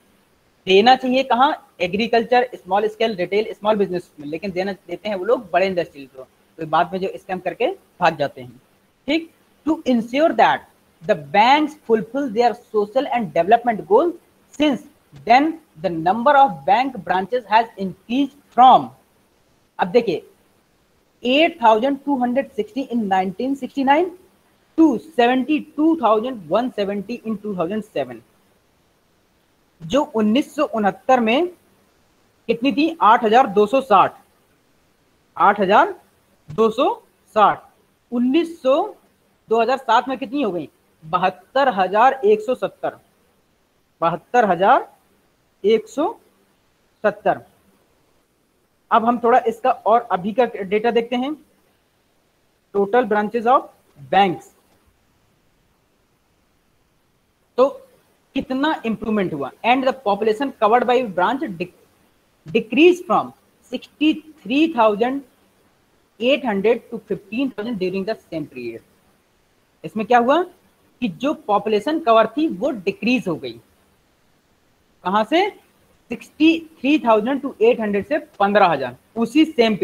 देना चाहिए कहाँ, agriculture, small scale, retail, small business में, लेकिन देते हैं वो लोग बड़े इंडस्ट्रीज को, तो बाद में जो स्कैम करके भाग जाते हैं, ठीक। To ensure that the banks fulfil their social and development goal, since then the number of bank branches has increase from, अब देखिए 8,260 in 1969 to 72,170 in 2007। जो 1969 में कितनी थी, 8,260, 8,260। 2007 में कितनी हो गई, 72,170, 72,170। अब हम थोड़ा इसका और अभी का डेटा देखते हैं, टोटल ब्रांचेस ऑफ बैंक्स, तो कितना इंप्रूवमेंट हुआ। And the population covered by branch decrease from 63,800 to 15,000 during the same period. इसमें क्या हुआ कि जो पॉपुलेशन कवर थी वो डिक्रीज हो गई, कहां से, 63,000 टू 800 से 15,000 उसी सेम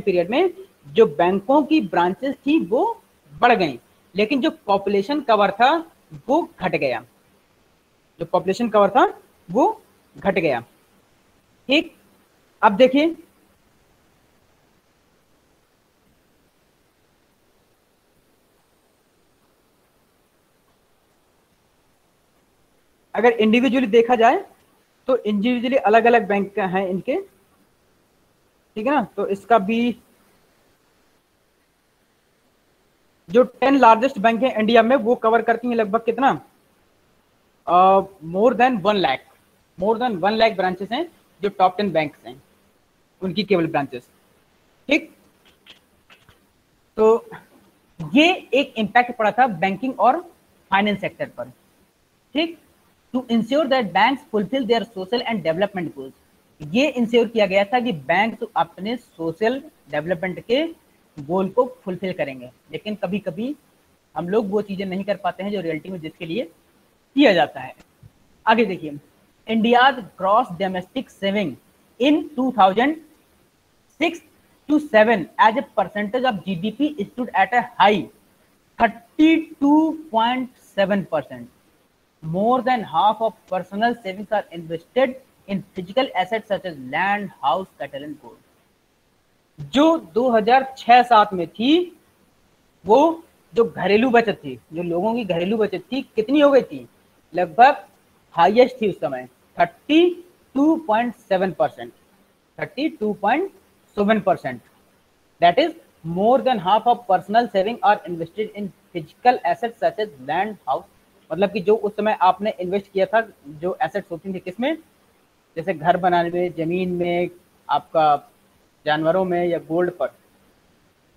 पीरियड में जो बैंकों की ब्रांचेस थी वो बढ़ गई, लेकिन जो पॉपुलेशन कवर था वो घट गया, जो पॉपुलेशन कवर था वो घट गया। ठीक, अब देखिए अगर इंडिविजुअली देखा जाए तो इंडिविजुअली अलग अलग बैंक हैं इनके, ठीक है ना। तो इसका भी जो 10 लार्जेस्ट बैंक है इंडिया में वो कवर करती हैं लगभग कितना, मोर देन 1 लाख ब्रांचेस हैं जो टॉप 10 बैंक हैं उनकी केवल ब्रांचेस। ठीक, तो ये एक इम्पैक्ट पड़ा था बैंकिंग और फाइनेंस सेक्टर पर। ठीक, to ensure that banks fulfil their social and development goals, ये इंश्योर किया गया था कि बैंक तो अपने सोशल डेवलपमेंट के गोल को फुलफिल करेंगे, लेकिन कभी कभी हम लोग वो चीजें नहीं कर पाते हैं जो रियलिटी में जिसके लिए किया जाता है। आगे देखिए, India gross domestic saving in 2006 to 7 as a percentage of GDP stood at a high 32.7%. More than half of personal savings are invested in physical assets such as land, house, cattle and gold. जो 2006-7 में थी वो जो घरेलू बचत थी, जो लोगों की घरेलू बचत थी, कितनी हो गई थी, लगभग हाईएस्ट थी उस समय 32.7%, 32.7%। That is more than half of personal saving are invested in physical assets such as land, house. मतलब कि जो उस समय आपने इन्वेस्ट किया था, जो एसेट्स होती थी किसमें, जैसे घर बनाने में, जमीन में, आपका जानवरों में या गोल्ड पर।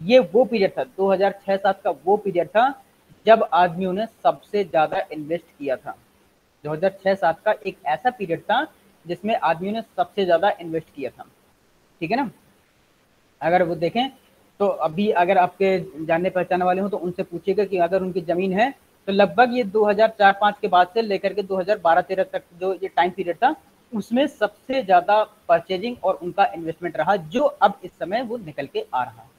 ये वो पीरियड था 2006-7 का, वो पीरियड था जब आदमियों ने सबसे ज्यादा इन्वेस्ट किया था। 2006-7 का एक ऐसा पीरियड था जिसमें आदमियों ने सबसे ज्यादा इन्वेस्ट किया था। ठीक है ना। अगर वो देखें तो अभी अगर आपके जानने पहचानने वाले हो तो उनसे पूछिएगा कि अगर उनकी जमीन है तो लगभग ये 2004-5 के बाद से लेकर के 2012-13 तक जो ये टाइम पीरियड था उसमें सबसे ज्यादा परचेजिंग और उनका इन्वेस्टमेंट रहा, जो अब इस समय वो निकल के आ रहा है।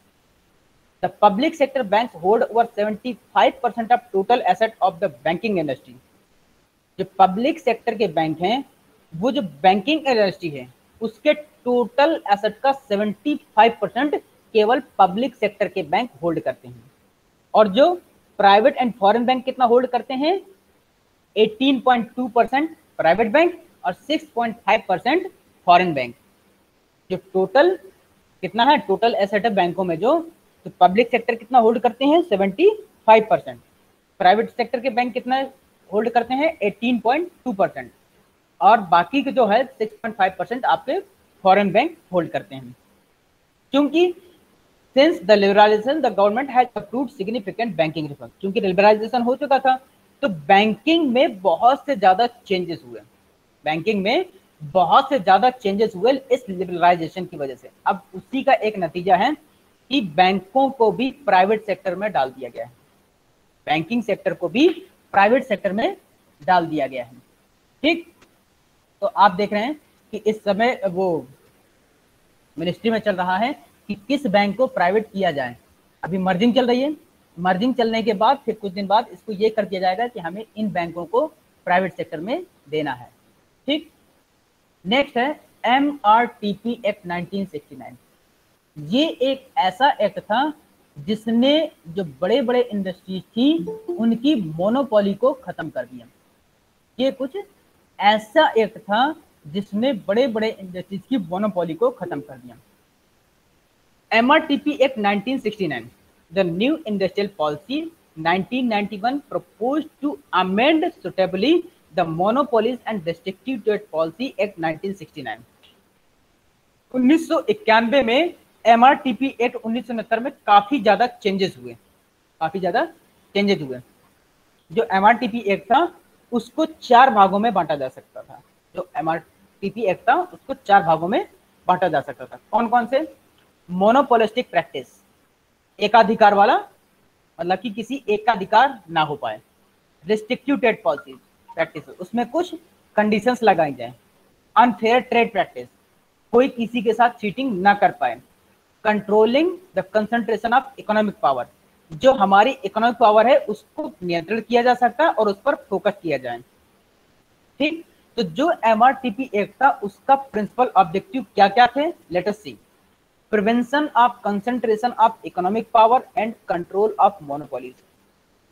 The public sector banks hold over 75% of total asset of the banking industry. जो पब्लिक सेक्टर के बैंक हैं वो जो बैंकिंग इंडस्ट्री है उसके टोटल एसेट का 75% केवल पब्लिक सेक्टर के बैंक होल्ड करते हैं, और जो प्राइवेट एंड फॉरेन बैंक कितना होल्ड करते हैं, 18.2% प्राइवेट बैंक और 6.5% फॉरेन बैंक। जो टोटल कितना है, टोटल एसेट है बैंकों में जो, तो पब्लिक सेक्टर कितना होल्ड करते हैं, 75%। प्राइवेट सेक्टर के बैंक कितना होल्ड करते हैं, 18.2%, और बाकी के जो है 6.5% आपके फॉरेन बैंक होल्ड करते हैं। क्योंकि since the liberalisation the government has approved significant banking reform, क्योंकि लिबरलाइजेशन हो चुका था तो बैंकिंग में बहुत से ज्यादा चेंजेस हुए, बैंकिंग में बहुत से ज्यादा चेंजेस हुए इस लिबरलाइजेशन की वजह से। अब उसी का एक नतीजा है कि बैंकों को भी प्राइवेट सेक्टर में डाल दिया गया है, बैंकिंग सेक्टर को भी प्राइवेट सेक्टर में डाल दिया गया है। ठीक, तो आप देख रहे हैं कि इस समय वो मिनिस्ट्री में चल रहा है कि किस बैंक को प्राइवेट किया जाए। अभी मर्जिंग चल रही है, मर्जिंग चलने के बाद फिर कुछ दिन बाद इसको ये कर दिया जाएगा कि हमें इन बैंकों को प्राइवेट सेक्टर में देना है। ठीक, नेक्स्ट है MRTP एक्ट 1969। ये एक ऐसा एक्ट था जिसने जो बड़े बड़े इंडस्ट्रीज थी उनकी मोनोपोली को खत्म कर दिया। ये कुछ ऐसा एक्ट था जिसने बड़े बड़े इंडस्ट्रीज की मोनोपोली को खत्म कर दिया। MRTP act 1969, the new industrial policy 1991 proposed to amend suitably the monopolies and restrictive trade policy act 1969। 1991 में MRTP एक्ट 1969 में काफी ज्यादा चेंजेस हुए, काफी ज्यादा चेंजेस हुए। जो MRTP एक्ट था उसको 4 भागों में बांटा जा सकता था, जो MRTP एक्ट था उसको 4 भागों में बांटा जा सकता था। कौन कौन से, मोनोपोलिस्टिक प्रैक्टिस, एकाधिकार वाला, मतलब कि किसी एक का अधिकार ना हो पाए। रिस्ट्रिक्टिव ट्रेड पॉलिसी प्रैक्टिस, उसमें कुछ कंडीशंस लगाई जाए। अनफेयर ट्रेड प्रैक्टिस, कोई किसी के साथ चीटिंग ना कर पाए। Controlling the concentration of economic power, जो हमारी इकोनॉमिक पावर है उसको नियंत्रण किया जा सकता है और उस पर फोकस किया जाए। ठीक, तो जो MRTP एक्ट था उसका प्रिंसिपल ऑब्जेक्टिव क्या क्या थे, let us see. Prevention of concentration of economic power and control of monopolies.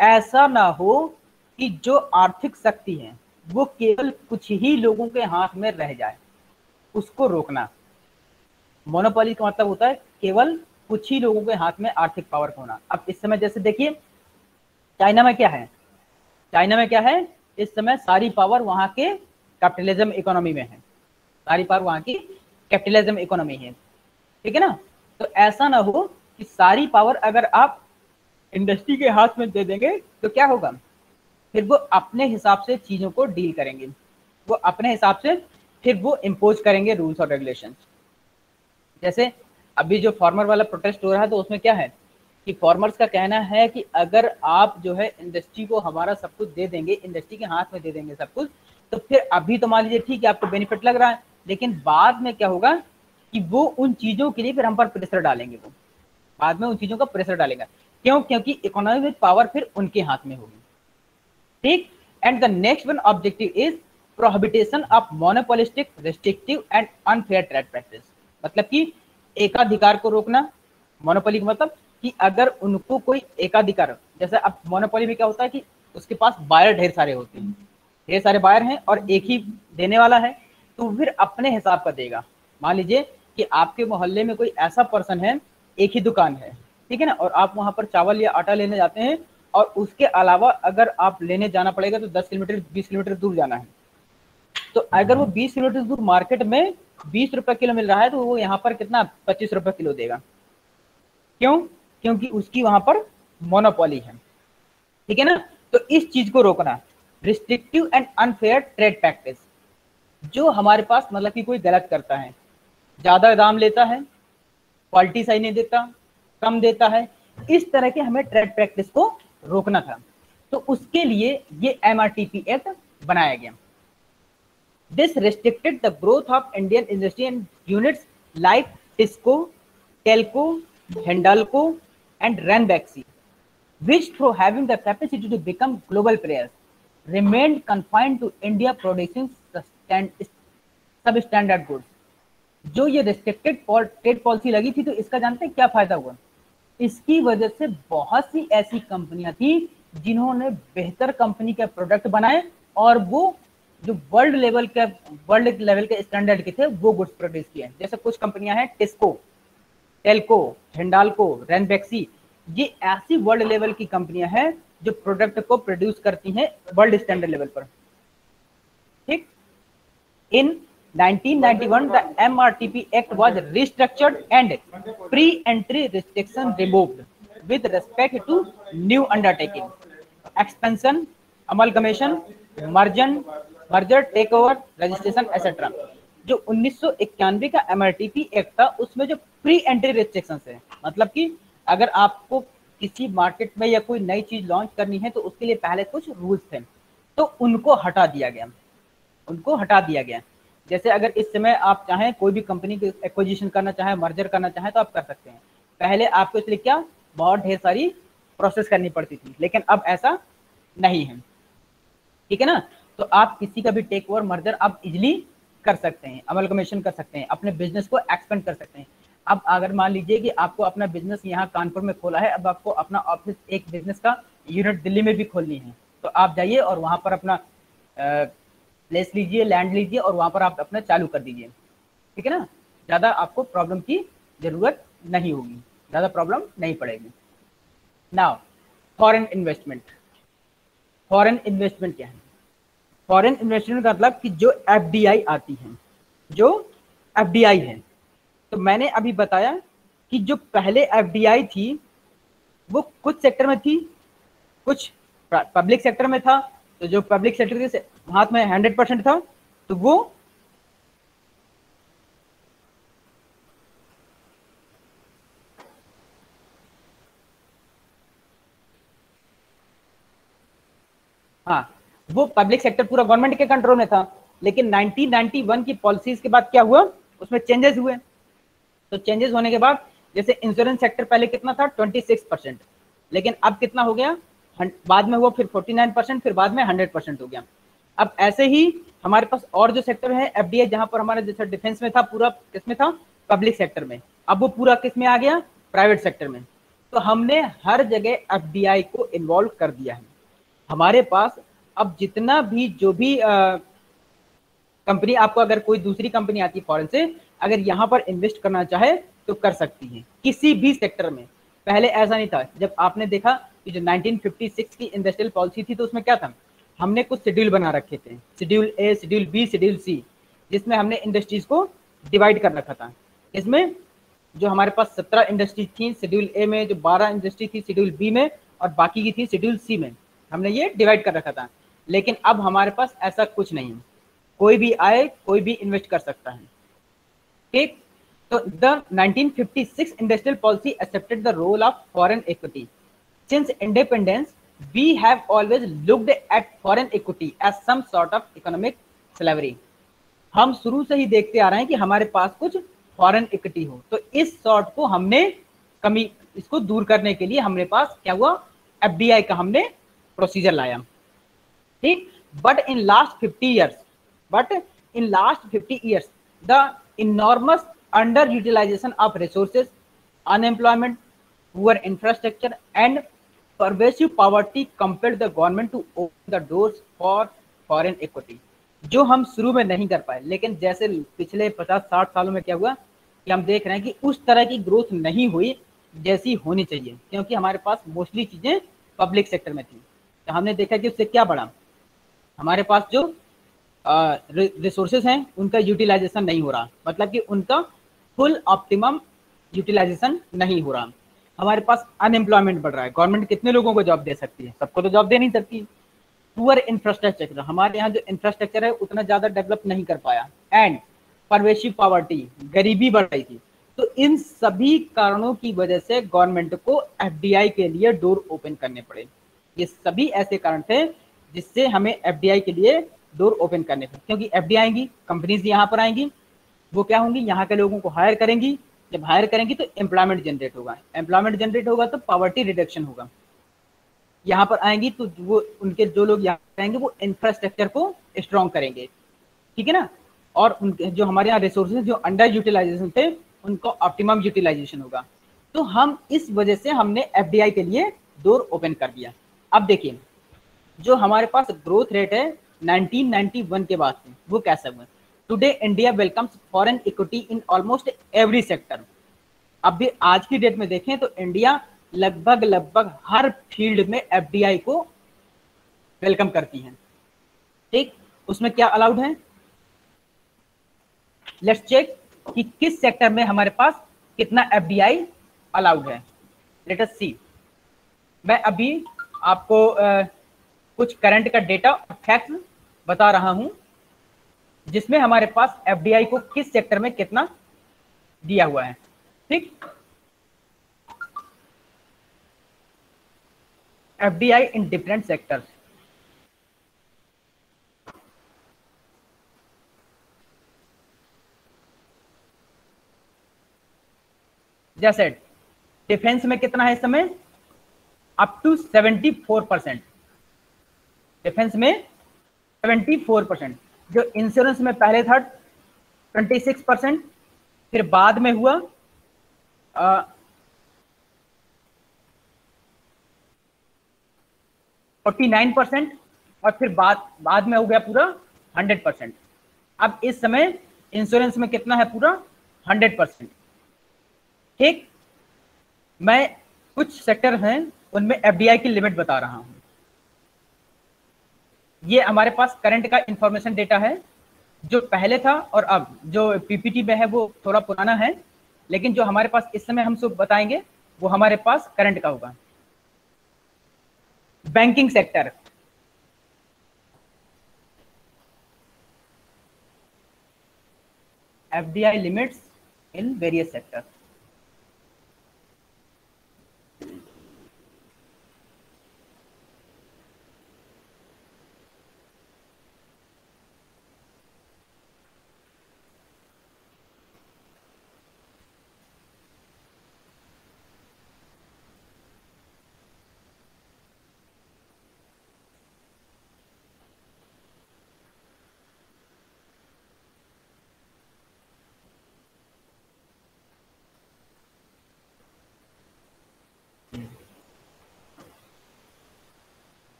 ऐसा ना हो कि जो आर्थिक शक्ति है वो केवल कुछ ही लोगों के हाथ में रह जाए, उसको रोकना। मोनोपोली का मतलब होता है केवल कुछ ही लोगों के हाथ में आर्थिक पावर होना। अब इस समय जैसे देखिए चाइना में क्या है, चाइना में क्या है, इस समय सारी पावर वहां के कैपिटलिज्म इकोनॉमी में है, सारी पावर वहां की कैपिटलिज्म इकोनॉमी है, ठीक है ना। तो ऐसा ना हो कि सारी पावर अगर आप इंडस्ट्री के हाथ में दे देंगे तो क्या होगा, फिर वो अपने हिसाब से चीजों को डील करेंगे, वो अपने हिसाब से फिर वो इम्पोज करेंगे रूल्स और रेगुलेशंस। जैसे अभी जो फार्मर वाला प्रोटेस्ट हो रहा है तो उसमें क्या है कि फार्मर्स का कहना है कि अगर आप जो है इंडस्ट्री को हमारा सब कुछ दे देंगे, इंडस्ट्री के हाथ में दे देंगे सब कुछ, तो फिर अभी तो मान लीजिए ठीक है आपको बेनिफिट लग रहा है, लेकिन बाद में क्या होगा कि वो उन चीजों के लिए फिर हम पर प्रेशर डालेंगे, वो बाद में उन चीजों का प्रेशर डालेगा। क्यों, क्योंकि इकोनॉमिक पावर फिर उनके हाथ में होगी। ठीक, and the next one objective is प्रोहिबिटेशन of monopolistic, restrictive and unfair trade practice. मतलब कि एकाधिकार को रोकना। मोनोपोली का मतलब कि अगर उनको कोई एकाधिकार, जैसे अब मोनोपोली में क्या होता है कि उसके पास बायर ढेर सारे होते हैं, ढेर सारे बायर हैं और एक ही देने वाला है, तो फिर अपने हिसाब का देगा। मान लीजिए कि आपके मोहल्ले में कोई ऐसा पर्सन है, एक ही दुकान है, ठीक है ना, और आप वहां पर चावल या आटा लेने जाते हैं और उसके अलावा अगर आप लेने जाना पड़ेगा तो 10 किलोमीटर 20 किलोमीटर दूर जाना है, तो अगर वो 20 किलोमीटर दूर मार्केट में 20 रुपए किलो मिल रहा है तो वो यहाँ पर कितना 25 रुपए किलो देगा। क्यों, क्योंकि उसकी वहां पर मोनोपोली है, ठीक है ना। तो इस चीज को रोकना। Restrictive and unfair trade practice, जो हमारे पास मतलब कि कोई गलत करता है, ज्यादा दाम लेता है, क्वालिटी सही नहीं देता, कम देता है, इस तरह के हमें ट्रेड प्रैक्टिस को रोकना था। तो उसके लिए ये MRTP एक्ट बनाया गया। This restricted the growth of Indian industry and units like Tisco, Telco, Hindalco, and Ranbaxy, which through having the capacity to become global players, remained confined to India producing substandard goods. जो ये restricted trade policy लगी थी तो इसका जानते हैं क्या फायदा हुआ? इसकी वजह से बहुत सी ऐसी कंपनियां थी जिन्होंने बेहतर कंपनी के प्रोडक्ट बनाए और वो जो वर्ल्ड लेवल के स्टैंडर्ड के थे वो गुड्स प्रोड्यूस किए। जैसे कुछ कंपनियां हैं टिस्को, टेल्को, हिंडाल्को, रेनबैक्सी, ये ऐसी वर्ल्ड लेवल की कंपनियां हैं जो प्रोडक्ट को प्रोड्यूस करती हैं वर्ल्ड स्टैंडर्ड लेवल पर। ठीक, इन 1991 the MRTP Act was restructured and pre-entry restriction removed with respect to new undertaking, expansion, amalgamation, merger, takeover, registration, etc. जो 1991 का MRTP एक्ट था उसमें जो प्री एंट्री रिस्ट्रिक्शन है, मतलब कि अगर आपको किसी मार्केट में या कोई नई चीज लॉन्च करनी है तो उसके लिए पहले कुछ रूल्स थे, तो उनको हटा दिया गया। जैसे अगर इस समय आप चाहें कोई भी कंपनी की एक्विजिशन करना चाहें, मर्जर करना चाहें तो आप कर सकते हैं। पहले आपको इसलिए क्या बहुत ढेर सारी प्रोसेस करनी पड़ती थी, लेकिन अब ऐसा नहीं है, ठीक है ना। तो आप किसी का भी टेक ओवर, मर्जर आप इजिली कर सकते हैं, अमलगमेशन कर सकते हैं, अपने बिजनेस को एक्सपेंड कर सकते हैं। अब अगर मान लीजिए कि आपको अपना बिजनेस यहाँ कानपुर में खोला है, अब आपको अपना ऑफिस, एक बिजनेस का यूनिट दिल्ली में भी खोलनी है, तो आप जाइए और वहाँ पर अपना प्लेस लीजिए, लैंड लीजिए और वहाँ पर आप अपना चालू कर दीजिए, ठीक है ना। ज़्यादा आपको प्रॉब्लम की जरूरत नहीं होगी, ज़्यादा प्रॉब्लम नहीं पड़ेगी। नाउ फॉरेन इन्वेस्टमेंट क्या है? फॉरेन इन्वेस्टमेंट का मतलब कि जो FDI आती है, जो FDI है, तो मैंने अभी बताया कि जो पहले FDI थी वो कुछ सेक्टर में थी, कुछ पब्लिक सेक्टर में था। तो जो पब्लिक सेक्टर के हाथ में 100% था तो वो वो पब्लिक सेक्टर पूरा गवर्नमेंट के कंट्रोल में था। लेकिन 1991 की पॉलिसीज के बाद क्या हुआ, उसमें चेंजेस हुए। तो चेंजेस होने के बाद जैसे इंश्योरेंस सेक्टर पहले कितना था 26%, लेकिन अब कितना हो गया, बाद में हुआ फिर 49%, फिर बाद में 100% हो गया। अब ऐसे ही हमारे पास और जो सेक्टर है एफडीआई, जहां पर हमारा जैसा डिफेंस में था, पूरा किसमें था, पब्लिक सेक्टर में, अब वो पूरा किस में आ गया, प्राइवेट सेक्टर में। तो हमने हर जगह एफडीआई को इन्वॉल्व कर दिया है। हमारे पास अब जितना भी जो भी कंपनी, आपको अगर कोई दूसरी कंपनी आती है फॉरेन से, अगर यहाँ पर इन्वेस्ट करना चाहे तो कर सकती है किसी भी सेक्टर में। पहले ऐसा नहीं था। जब आपने देखा कि जो 1956 की इंडस्ट्रियल पॉलिसी थी, तो उसमें क्या था, हमने कुछ शेड्यूल बना रखे थे, शेड्यूल ए, शेड्यूल बी, शेड्यूल सी, जिसमें हमने इंडस्ट्रीज को डिवाइड कर रखा था। इसमें जो हमारे पास 17 इंडस्ट्री थी शेड्यूल ए में, जो 12 इंडस्ट्री थी शेड्यूल बी में, और बाकी की थी शेड्यूल सी में, हमने ये डिवाइड कर रखा था। लेकिन अब हमारे पास ऐसा कुछ नहीं है, कोई भी आए कोई भी इन्वेस्ट कर सकता है। ठीक, तो the 1956 industrial policy accepted the role of foreign equity. Since independence we have always looked at foreign equity as some sort of economic slavery। हम शुरू से ही देखते आ रहे हैं कि हमारे पास कुछ फॉरेन इक्विटी हो, तो इस सॉर्ट को हमने कमी, इसको दूर करने के लिए हमारे पास क्या हुआ, एफडीआई का हमने प्रोसीजर लाया। ठीक, but in last 50 years the enormous underutilization of resources, unemployment, poor infrastructure and pervasive poverty compelled the government to open the doors for foreign equity। जो हम शुरू में नहीं कर पाए, लेकिन जैसे पिछले 50-60 सालों में क्या हुआ कि हम देख रहे हैं कि उस तरह की ग्रोथ नहीं हुई जैसी होनी चाहिए, क्योंकि हमारे पास मोस्टली चीजें पब्लिक सेक्टर में थी। तो हमने देखा कि उससे क्या बढ़ा, हमारे पास जो रिसोर्सेज हैं उनका यूटिलाइजेशन नहीं हो रहा, मतलब कि उनका फुल ऑप्टिमम यूटिलाइजेशन नहीं हो रहा। हमारे पास अनएम्प्लॉयमेंट बढ़ रहा है, गवर्नमेंट कितने लोगों को जॉब दे सकती है, सबको तो जॉब दे नहीं सकती। पुअर इंफ्रास्ट्रक्चर, हमारे यहाँ जो इंफ्रास्ट्रक्चर है उतना ज्यादा डेवलप नहीं कर पाया। एंड परवेसिव पॉवर्टी, गरीबी बढ़ रही थी। तो इन सभी कारणों की वजह से गवर्नमेंट को एफडीआई के लिए डोर ओपन करने पड़े। ये सभी ऐसे कारण थे जिससे हमें एफडीआई के लिए डोर ओपन करने पड़े, क्योंकि एफडीआई आएंगी, कंपनीज यहाँ पर आएंगी, वो क्या होंगी, यहाँ के लोगों को हायर करेंगी। जब हायर करेंगी तो एम्प्लॉयमेंट जनरेट होगा, एम्प्लॉयमेंट जनरेट होगा तो पॉवर्टी रिडक्शन होगा। यहाँ पर आएंगी तो वो उनके जो लोग यहाँ आएंगे वो इंफ्रास्ट्रक्चर को स्ट्रॉन्ग करेंगे, ठीक है ना, और उनके जो हमारे यहाँ रिसोर्सेज जो अंडर यूटिलाइजेशन थे उनको ऑप्टिमम यूटिलाइजेशन होगा। तो हम इस वजह से हमने एफडीआई के लिए डोर ओपन कर दिया। अब देखिए जो हमारे पास ग्रोथ रेट है 1991 के बाद से वो कैसा हुआ। Today India welcomes foreign equity in almost every sector. अब भी आज की डेट में देखें तो इंडिया लगभग हर फील्ड में एफडीआई को वेलकम करती है। ठीक, उसमें क्या अलाउड है, लेट्स चेक कि किस सेक्टर में हमारे पास कितना एफडीआई अलाउड है। लेट अस सी। मैं अभी आपको कुछ करंट का डेटा और फैक्ट बता रहा हूं जिसमें हमारे पास एफडीआई को किस सेक्टर में कितना दिया हुआ है। ठीक, एफडीआई इन डिफरेंट सेक्टर्स। जैसे डिफेंस में कितना है इस समय, अप टू 74%। डिफेंस में 74%। जो इंश्योरेंस में पहले था 26%, फिर बाद में हुआ 49%, और फिर बाद में हो गया पूरा 100%। अब इस समय इंश्योरेंस में कितना है, पूरा 100%। ठीक, मैं कुछ सेक्टर हैं उनमें एफडीआई की लिमिट बता रहा हूं। ये हमारे पास करंट का इंफॉर्मेशन डेटा है, जो पहले था और अब जो पीपीटी में है वो थोड़ा पुराना है, लेकिन जो हमारे पास इस समय हम सब बताएंगे वो हमारे पास करंट का होगा। Banking sector, FDI limits in various sector.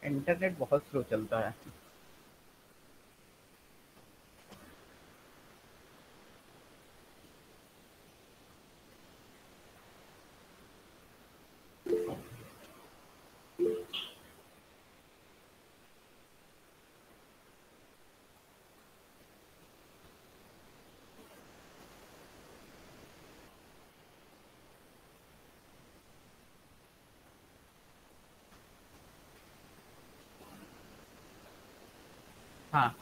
Internet बहुत स्लो चलता है। हाँ,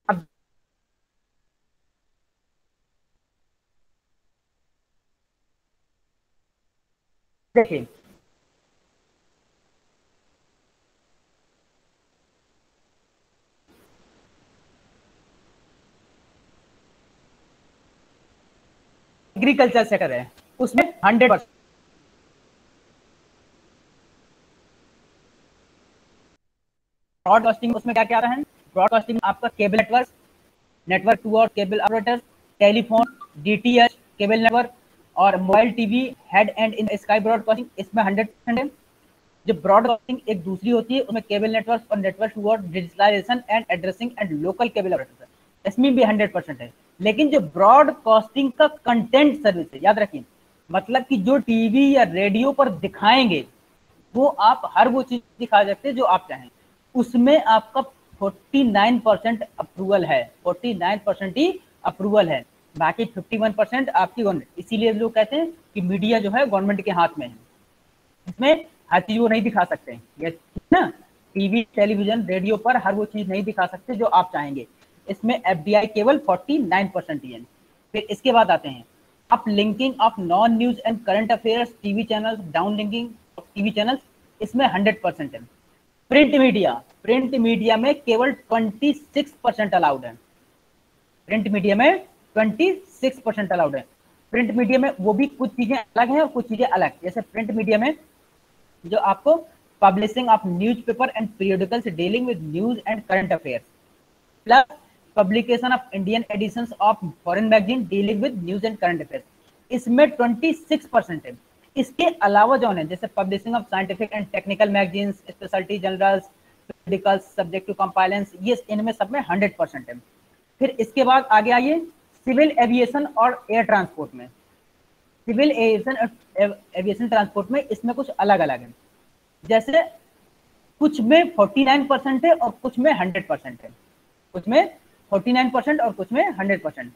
अब देखिए, एग्रीकल्चर सेक्टर है, उसमें 100% ब्रॉडकास्टिंग, उसमें क्या क्या आता है? ब्रॉडकास्टिंग आपका केबल नेटवर्क, नेटवर्क टू और cable operator, telephone, DTH, cable network और mobile TV, head end in sky broadcasting, इसमें 100% है। जो ब्रॉडकास्टिंग एक दूसरी होती है, उसमें केबल नेटवर्क और नेटवर्क टू और digitalisation and addressing and local cable operator, इसमें भी 100% है। लेकिन जो ब्रॉडकास्टिंग का कंटेंट सर्विस है, याद रखिए, मतलब कि जो टीवी या रेडियो पर दिखाएंगे वो आप हर वो चीज दिखा सकते हैं जो आप चाहें, उसमें आपका 49% अप्रूवल है, 49% ही अप्रूवल है, बाकी 51% आपकी गवर्नमेंट। इसीलिए लोग कहते हैं कि मीडिया जो है गवर्नमेंट के हाथ में है, इसमें हर चीज वो नहीं दिखा सकते ये ना, टीवी टेलीविजन रेडियो पर हर वो चीज नहीं दिखा सकते जो आप चाहेंगे। इसमें एफडीआई केवल 49% ही है। फिर इसके बाद आते हैं up linking of non news and current affairs TV channels, down linking of TV channels, इसमें 100% है। प्रिंट मीडिया, प्रिंट मीडिया में केवल 26% अलाउड है, प्रिंट मीडिया में 26% अलाउड है। प्रिंट मीडिया में वो भी कुछ चीजें अलग हैं और कुछ चीजें अलग, जैसे प्रिंट मीडिया में जो आपको publishing of newspaper and periodicals dealing with news and current affairs, plus publication of Indian editions of foreign magazine dealing with news and current affairs, इसमें 26% है। इसके अलावा जो है जैसे publishing of scientific and technical magazines, speciality journals, periodicals subject to compliance, ये इनमें सब में 100% है। फिर इसके बाद आगे आइए सिविल एविएशन और एयर ट्रांसपोर्ट में, सिविल एविएशन ट्रांसपोर्ट में इसमें कुछ अलग अलग है, जैसे कुछ में 49% है और कुछ में 100% है, कुछ में 49% और कुछ में 100%।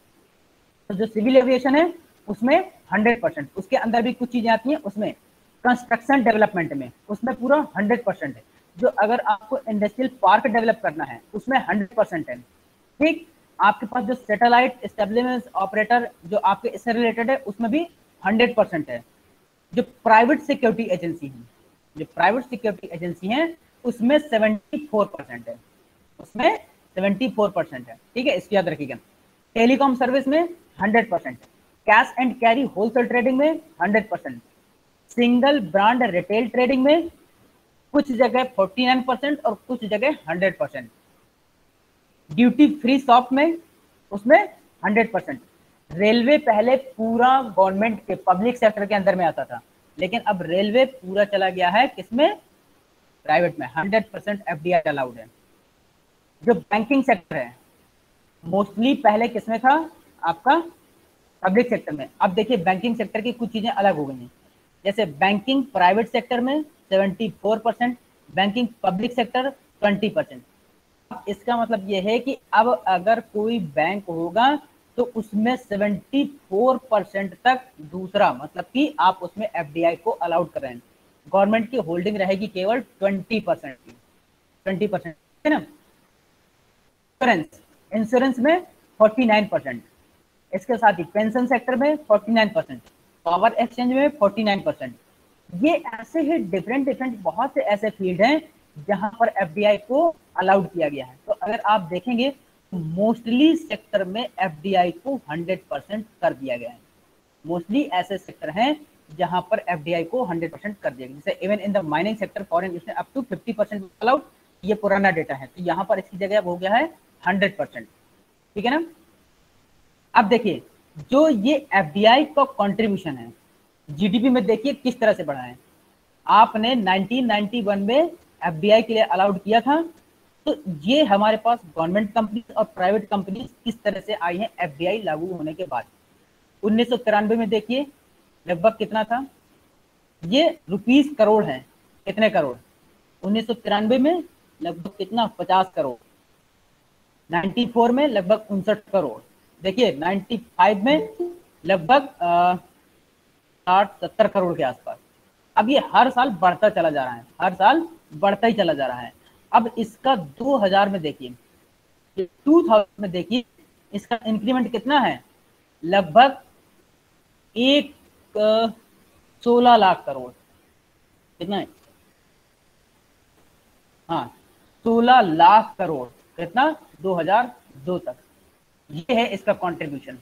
तो जो सिविल एविएशन है उसमें 100%, उसके अंदर भी कुछ चीजें आती हैं, उसमें कंस्ट्रक्शन डेवलपमेंट में उसमें पूरा 100% है। जो अगर आपको इंडस्ट्रियल पार्क डेवलप करना है उसमें 100% है। ठीक, आपके पास जो सैटेलाइट एस्टेब्लिशमेंट ऑपरेटर जो आपके इससे रिलेटेड है उसमें भी 100% है। जो प्राइवेट सिक्योरिटी एजेंसी है, जो प्राइवेट सिक्योरिटी एजेंसी है उसमें 74% है, उसमें 74% है। ठीक है, इसको याद रखिएगा। टेलीकॉम सर्विस में 100%, cash and carry wholesale trading में 100%, सिंगल ब्रांड रिटेल ट्रेडिंग में कुछ जगह 49% और कुछ जगह 100%, ड्यूटी फ्री शॉप में उसमें 100%। रेलवे पहले पूरा गवर्नमेंट के पब्लिक सेक्टर के अंदर में आता था, लेकिन अब रेलवे पूरा चला गया है किसमें? प्राइवेट में। 100% एफडीआई अलाउड है। जो बैंकिंग सेक्टर है मोस्टली पहले किसमें था? आपका पब्लिक सेक्टर में। अब देखिए बैंकिंग सेक्टर की कुछ चीजें अलग हो गई हैं, जैसे बैंकिंग प्राइवेट सेक्टर में 74%, बैंकिंग पब्लिक सेक्टर 20%। अब इसका मतलब ये है कि अब अगर कोई बैंक होगा तो उसमें 74% तक दूसरा, मतलब कि आप उसमें एफडीआई को अलाउड कर रहे हैं। गवर्नमेंट की होल्डिंग रहेगी केवल 20% की, 20%, है ना। इंश्योरेंस में 49%, इसके साथ ही पेंशन सेक्टर में 49%, पावर एक्सचेंज में 49%। ये ऐसे ही डिफरेंट डिफरेंट बहुत से ऐसे फील्ड हैं जहां पर एफडीआई को अलाउड किया गया है। तो अगर आप देखेंगे तो मोस्टली सेक्टर में एफडीआई को 100% कर दिया गया है। मोस्टली ऐसे सेक्टर हैं जहां पर एफडीआई को 100% कर दिया गया, जैसे even in the mining sector foreign इसने अप टू 50% अलाउड। ये पुराना डेटा है, तो यहाँ पर इसकी जगह हो गया है 100%। ठीक है ना। अब देखिए जो ये एफडीआई का कंट्रीब्यूशन है जीडीपी में, देखिए किस तरह से बढ़ा है। आपने 1991 में एफडीआई के लिए अलाउड किया था, तो ये हमारे पास गवर्नमेंट कंपनी और प्राइवेट कंपनी किस तरह से आई हैं एफडीआई लागू होने के बाद। 1993 में देखिए लगभग कितना था, ये रुपीस करोड़ है, कितने करोड़ 1993 में लगभग कितना 50 करोड़, 94 में लगभग 59 करोड़, देखिए 95 में लगभग 60-70 करोड़ के आसपास। अब ये हर साल बढ़ता चला जा रहा है, हर साल बढ़ता ही चला जा रहा है। अब इसका 2000 में देखिए, 2000 में देखिए इसका इंक्रीमेंट कितना है, लगभग 16 लाख करोड़, कितना है, हाँ 16 लाख करोड़, कितना 2002 तक। ये है इसका कंट्रीब्यूशन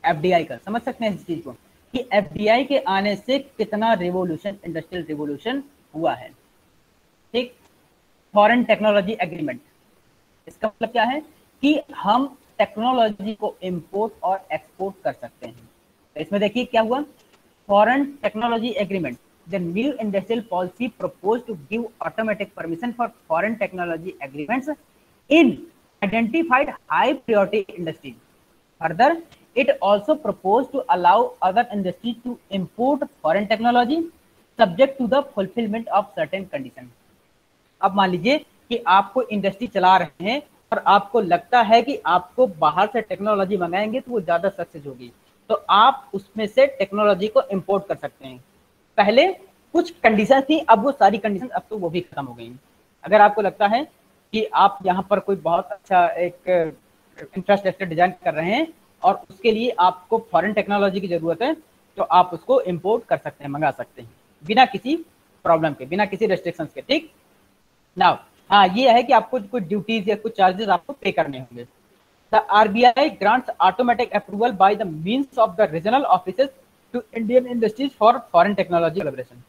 एफडीआई का। समझ सकते हैं इस चीज को कि एफडीआई के आने से कितना रिवोल्यूशन, इंडस्ट्रियल रिवोल्यूशन हुआ है। ठीक। फॉरेन टेक्नोलॉजी एग्रीमेंट, इसका मतलब क्या है कि हम टेक्नोलॉजी को इंपोर्ट और एक्सपोर्ट कर सकते हैं। तो इसमें देखिए क्या हुआ, foreign technology agreement, the new industrial policy propose to give automatic permission for foreign technology agreements in identified high priority industries. Further, it also proposed to allow other industries to import foreign technology subject to the fulfillment of certain conditions. अब मान लीजिए कि आपको इंडस्ट्री चला रहे हैं और आपको लगता है कि आपको बाहर से टेक्नोलॉजी मंगाएंगे तो वो ज्यादा सक्सेस होगी, तो आप उसमें से टेक्नोलॉजी को इंपोर्ट कर सकते हैं। पहले कुछ कंडीशन थी, अब वो सारी कंडीशन अब तो वो भी खत्म हो गई। अगर आपको लगता है कि आप यहाँ पर कोई बहुत अच्छा एक इंफ्रास्ट्रक्चर डिजाइन कर रहे हैं और उसके लिए आपको फॉरेन टेक्नोलॉजी की जरूरत है, तो आप उसको इंपोर्ट कर सकते हैं, मंगा सकते हैं बिना किसी प्रॉब्लम के, बिना किसी रेस्ट्रिक्शंस के। ठीक नाउ, हाँ ये है कि आपको कुछ ड्यूटीज या कुछ चार्जेस आपको पे करने होंगे। The RBI grants automatic approval by the means of the regional offices to Indian industries for foreign technology collaboration.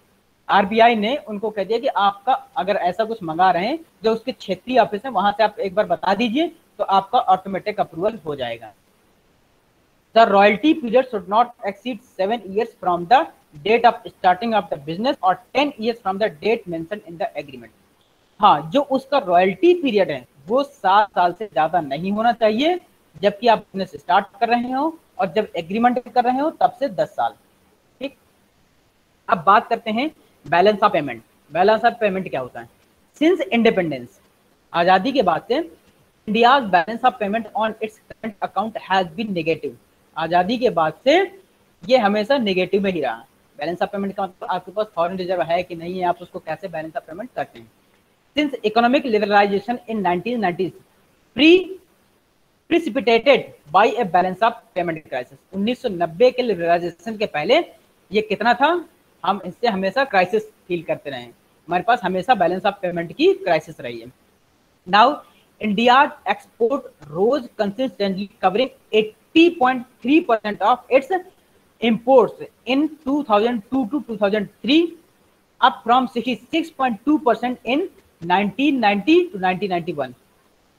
RBI ने उनको कह दिया कि आपका अगर ऐसा कुछ मंगा रहे हैं जो उसके क्षेत्रीय ऑफिस है वहां से आप एक बार बता दीजिए तो आपका ऑटोमेटिक अप्रूवल हो जाएगा। The royalty period should not exceed 7 years from the date of starting of the business और 10 years from the date mention in the agreement. हाँ, जो उसका रॉयल्टी पीरियड है वो 7 साल से ज्यादा नहीं होना चाहिए, जबकि आप बिजनेस स्टार्ट कर रहे हो, और जब एग्रीमेंट कर रहे हो तब से 10 साल। ठीक। अब बात करते हैं balance of payment. Balance of payment क्या होता है? सिंस इंडिपेंडेंस, आजादी के बाद से India's balance of payment on its current account has been negative. आजादी के बाद से ये हमेशा नेगेटिव में ही रहा। बैलेंस ऑफ पेमेंट का मतलब आपके पास फॉरेन रिजर्व है कि नहीं है, आप उसको कैसे बैलेंस ऑफ पेमेंट करते हैं। Since economic liberalisation in 1990s precipitated by a balance of payment crisis. 1990 के लिबरलाइजेशन के पहले ये कितना था, हम इससे हमेशा क्राइसिस फील करते रहे, हमारे पास हमेशा बैलेंस ऑफ पेमेंट की क्राइसिस रही है। Now India export rose consistently covering 80.3% of its imports in 2002 to 2003, up from 66.2% in 1990 to 1991।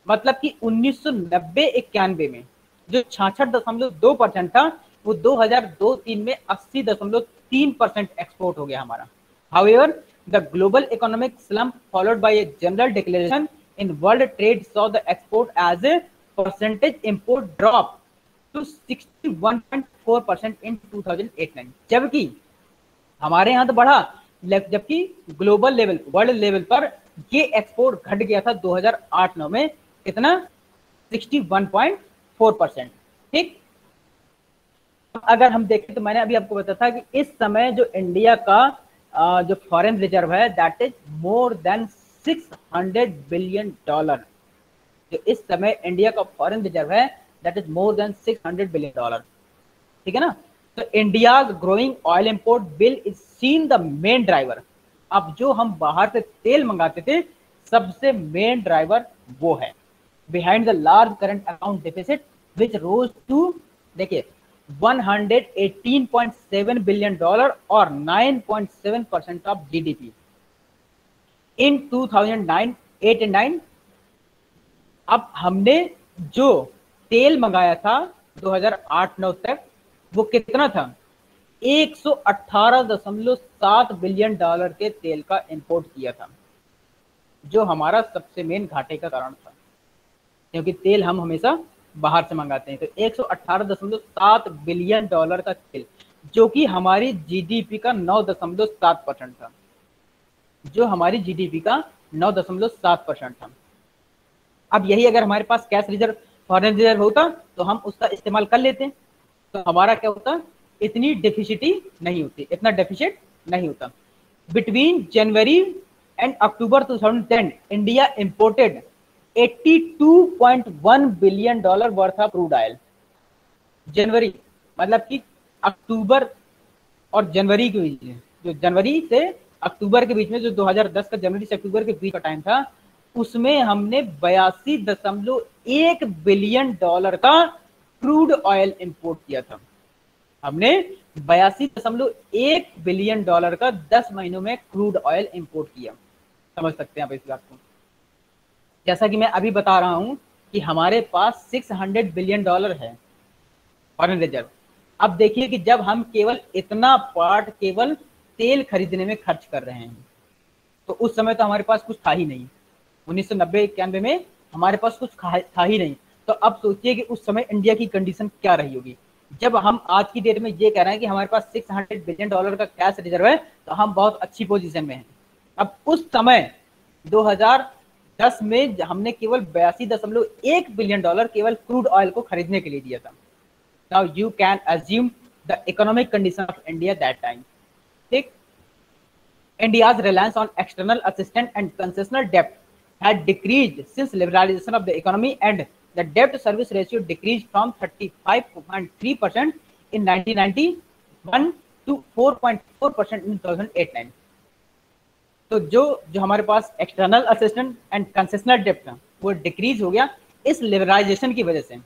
मतलब कि 1990-91 में जो 66.2% था वो 2002-03 में 80.3% एक्सपोर्ट हो गया हमारा। However the global economic slump followed by a general declaration in world trade saw the export as a percentage import drop to 61.4% in 2008-9, जबकि हमारे यहाँ तो बढ़ा, जबकि ग्लोबल लेवल, वर्ल्ड लेवल पर ये एक्सपोर्ट घट गया था 2008-9 में, कितना 61.4%। ठीक, अगर हम देखें तो मैंने अभी आपको बताया था कि इस समय जो इंडिया का जो फॉरेन रिजर्व है that is more then $600 billion. जो इस समय इंडिया का फॉरेन रिजर्व है that is more then $600 billion. ठीक है ना। तो India growing oil import bill is seen the main driver. अब जो हम बाहर से तेल मंगाते थे सबसे मेन ड्राइवर वो है behind the large current account deficit which rose to, देखिए 118.7 बिलियन डॉलर और 9.7% ऑफ जीडीपी इन 2009-8 एंड 9। अब हमने जो तेल मंगाया था 2008-9 तक वो कितना था, 118.7 बिलियन डॉलर के तेल का इंपोर्ट किया था, जो हमारा सबसे मेन घाटे का कारण था, क्योंकि तेल हम हमेशा बाहर से मंगाते हैं। तो 118.7 बिलियन डॉलर का तेल, जो कि हमारी जीडीपी का 9.7% था, जो हमारी जीडीपी का 9.7% था। अब यही अगर हमारे पास कैश रिजर्व, फॉरेन रिजर्व होता तो हम उसका इस्तेमाल कर लेते, तो हमारा क्या होता, इतनी डेफिसिटी नहीं होती, इतना डेफिसिट नहीं होता। Between January and October 2010 India imported $82.1 billion worth of crude oil. जनवरी मतलब कि अक्टूबर और जनवरी के बीच में, जो जनवरी से अक्टूबर के बीच में, जो 2010 का जनवरी से अक्टूबर के बीच का टाइम था, उसमें हमने 82.1 बिलियन डॉलर का क्रूड ऑयल इंपोर्ट किया था। हमने 82.1 बिलियन डॉलर का 10 महीनों में क्रूड ऑयल इंपोर्ट किया। समझ सकते हैं आप इस बात को। जैसा कि मैं अभी बता रहा हूं कि हमारे पास 600 बिलियन डॉलर है फॉरेन रिजर्व। अब देखिए कि जब हम केवल इतना पार्ट केवल तेल खरीदने में खर्च कर रहे हैं, तो उस समय तो हमारे पास कुछ था ही नहीं। 1990-91 में हमारे पास कुछ था ही नहीं। तो अब सोचिए कि उस समय इंडिया की कंडीशन क्या रही होगी। जब हम आज की डेट में ये कह रहे हैं कि हमारे पास 600 बिलियन डॉलर का कैश रिजर्व है, तो हम बहुत अच्छी पोजीशन में हैं। अब उस समय 2010 में हमने केवल 82.1 बिलियन डॉलर केवल क्रूड ऑयल को खरीदने के लिए दिया था। Now you can assume the economic condition of India that time. ठीक, India's reliance on external assistance and concessional debt had decreased since liberalization of the economy, and the debt service ratio decreased from 35.3% in 1991 to 4.4% in 2008-9। तो जो हमारे पास एक्सटर्नल असिस्टेंट एंड कंसेशनल डेप्ट था वो डिक्रीज हो गया इस लिबरलाइजेशन की वजह से।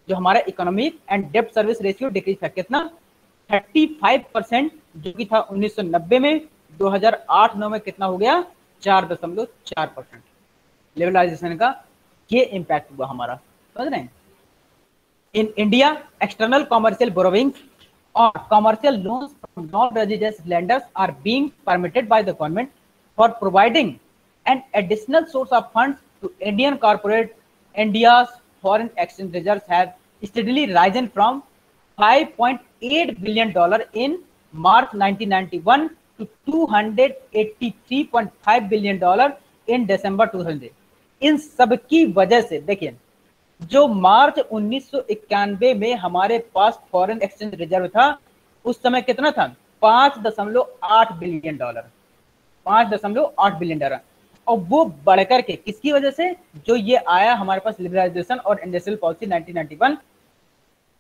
जो हमारा इकोनॉमिक एंड डेप्ट सर्विस रेशियो डिक्रीज था, कितना 35%, जो कि था 1990 में, 2008-9 में कितना हो गया 4.4%। लिबरलाइजेशन का ये इम्पैक्ट हुआ हमारा, समझ रहे हैं। In India external commercial borrowings और commercial loans from non residence lenders are being permitted by the government for providing an additional source of funds to Indian corporate. India's foreign exchange reserves have steadily risen from $5.8 billion in March 1991 to $283.5 billion in December 2000। इन सब की वजह से देखिए, जो मार्च 1991 में हमारे पास फॉरेन एक्सचेंज रिजर्व था उस समय कितना था, $5.8 बिलियन, $5.8 बिलियन। और वो बढ़कर के किसकी वजह से, जो ये आया हमारे पास लिबरलाइजेशन और इंडस्ट्रियल पॉलिसी 1991,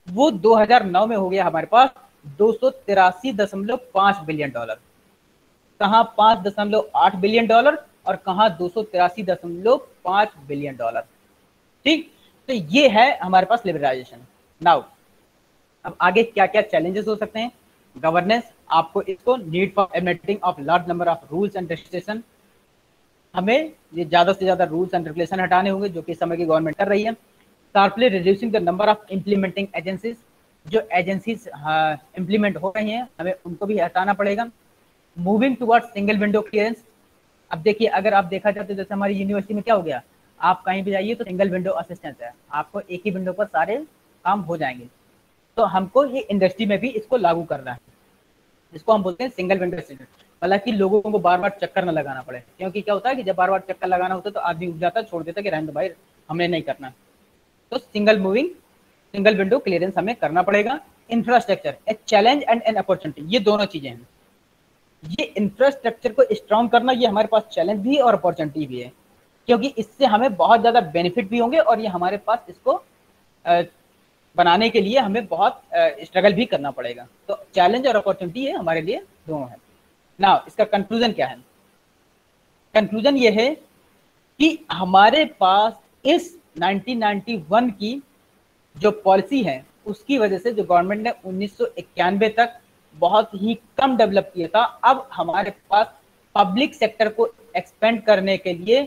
वो 2009 में हो गया हमारे पास $283.5 बिलियन। कहाँ 5.8 बिलियन और कहाँ 283.5 बिलियन। ठीक, तो ये है हमारे पास लिबरलाइजेशन। नाउ अब आगे क्या क्या चैलेंजेस हो सकते हैं। गवर्नेंस, आपको इसको need for implementing of large number of rules and restriction, हमें ये ज्यादा से ज्यादा रूल्स एंड रेगुलेशन हटाने होंगे जो कि इस समय की गवर्नमेंट कर रही है। Sharply reducing the number of implementing agencies, जो एजेंसीज इम्प्लीमेंट हो रही हैं हमें उनको भी हटाना पड़ेगा। Moving towards single window clearance. अब देखिए, अगर आप देखा जाए तो जैसे हमारी यूनिवर्सिटी में क्या हो गया, आप कहीं भी जाइए तो सिंगल विंडो असिस्टेंस है, आपको एक ही विंडो पर सारे काम हो जाएंगे। तो हमको ये इंडस्ट्री में भी इसको लागू करना है, इसको हम बोलते हैं सिंगल विंडो असिस्टेंस। हालांकि लोगों को बार बार चक्कर न लगाना पड़े, क्योंकि क्या होता है कि जब बार बार चक्कर लगाना होता है तो आदमी उठ जाता है, छोड़ देता है कि रहने दो भाई, हमने नहीं करना। तो सिंगल विंडो क्लियरेंस हमें करना पड़ेगा। Infrastructure, a challenge and an opportunity, ये दोनों चीजें हैं। ये इंफ्रास्ट्रक्चर को स्ट्रॉन्ग करना, ये हमारे पास चैलेंज भी है और अपॉर्चुनिटी भी है, क्योंकि इससे हमें बहुत ज्यादा बेनिफिट भी होंगे और ये हमारे पास इसको बनाने के लिए हमें बहुत स्ट्रगल भी करना पड़ेगा। तो चैलेंज और अपॉर्चुनिटी है हमारे लिए दोनों है ना। इसका कंक्लूजन क्या है? कंक्लूजन ये है कि हमारे पास इस 1991 की जो पॉलिसी है उसकी वजह से जो गवर्नमेंट ने 1991 तक बहुत ही कम डेवलप किया था, अब हमारे पास पब्लिक सेक्टर को एक्सपेंड करने के लिए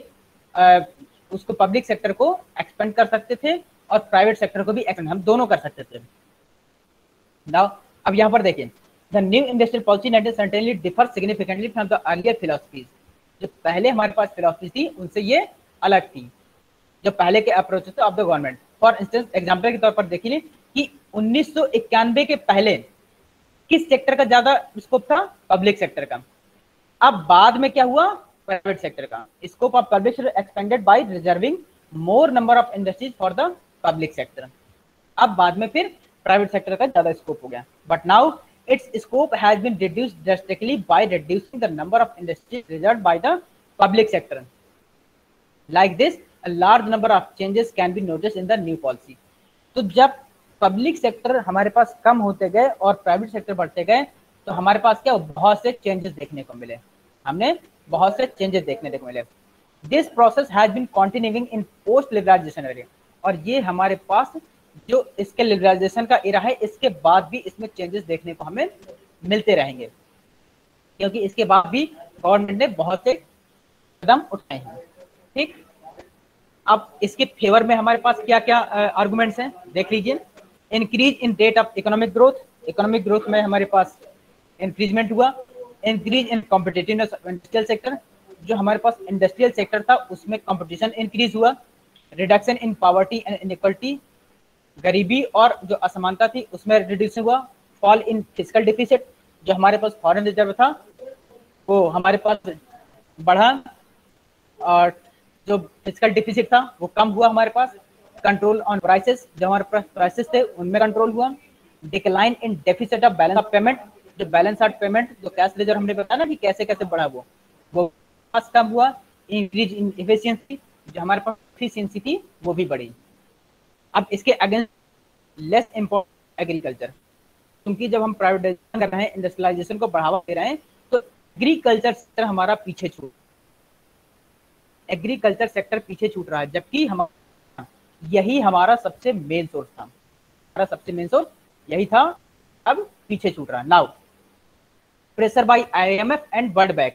उसको पब्लिक सेक्टर को एक्सपेंड कर सकते थे और प्राइवेट सेक्टर को भी एक्सपेंड, हम दोनों कर सकते थे। नाउ अब यहाँ पर देखिए, the new industrial policy 1970 differ significantly from the earlier philosophies. जो पहले हमारे पास फिलॉसफी थी उनसे ये अलग थी, जो पहले के अप्रोच थे of the government. For instance, example के तौर पर देखिए कि 1991 के पहले किस सेक्टर का ज्यादा स्कोप था? पब्लिक सेक्टर का। अब बाद में क्या हुआ? प्राइवेट सेक्टर का। Scope of public sector expanded by reserving more number of industries for the public sector. अब बाद में फिर प्राइवेट सेक्टर का ज्यादा स्कोप हो गया, but now its scope has been reduced drastically by reducing the number of industries reserved by the public sector. Like this, a large number of changes can be noticed in the new policy. तो जब पब्लिक सेक्टर हमारे पास कम होते गए और प्राइवेट सेक्टर बढ़ते गए तो हमारे पास क्या बहुत से चेंजेस देखने को मिले, हमने बहुत से चेंजेस देखने को मिले। This process has been continuing in post liberalisation era, और ये हमारे पास जो इसके लिबरलाइजेशन का एरा है इसके बाद भी इसमें चेंजेस देखने को हमें मिलते रहेंगे, क्योंकि इसके बाद भी गवर्नमेंट ने बहुत से कदम उठाए हैं। ठीक, अब इसके फेवर में हमारे पास क्या क्या आर्गुमेंट्स हैं देख लीजिए। Increase in rate of economic growth, economic growth में हमारे पास इंक्रीजमेंट हुआ। Increase in competitiveness of industrial sector, जो हमारे पास इंडस्ट्रियल सेक्टर था उसमें कंपटीशन इंक्रीज हुआ। Reduction in poverty and inequality, गरीबी और जो असमानता थी उसमें रिड्यूस हुआ। फॉल इन फिजिकल डिफिसिट, जो हमारे पास फॉरेन रिजर्व था वो हमारे पास बढ़ा, और जो फिजिकल डिफिसिट था वो कम हुआ हमारे पास। कंट्रोल ऑन प्राइसेस, जो हमारे पास प्राइसेस थे उनमें कंट्रोल हुआ। Decline in deficit of balance of payment, जो बैलेंस ऑफ पेमेंट जो कैश रिजर्व हमने बताया ना कि कैसे कैसे बढ़ा वो पास कम हुआ। इंक्रीज इन एफिशिएंसी, जो हमारे पास एफिशिएंसी थी वो भी बढ़ी। अब इसके अगेंस्ट लेस इम्पोर्टेंट एग्रीकल्चर, क्योंकि जब हम प्राइवेटाइजेशन कर रहे हैं, इंडस्ट्रियलाइजेशन को बढ़ावा दे रहे हैं, तो एग्रीकल्चर सेक्टर हमारा पीछे छूट एग्रीकल्चर सेक्टर पीछे छूट रहा है, जबकि हम यही हमारा सबसे मेन सोर्स था, हमारा सबसे मेन सोर्स यही था, अब पीछे छूट रहा है। Now pressure by IMF and World Bank,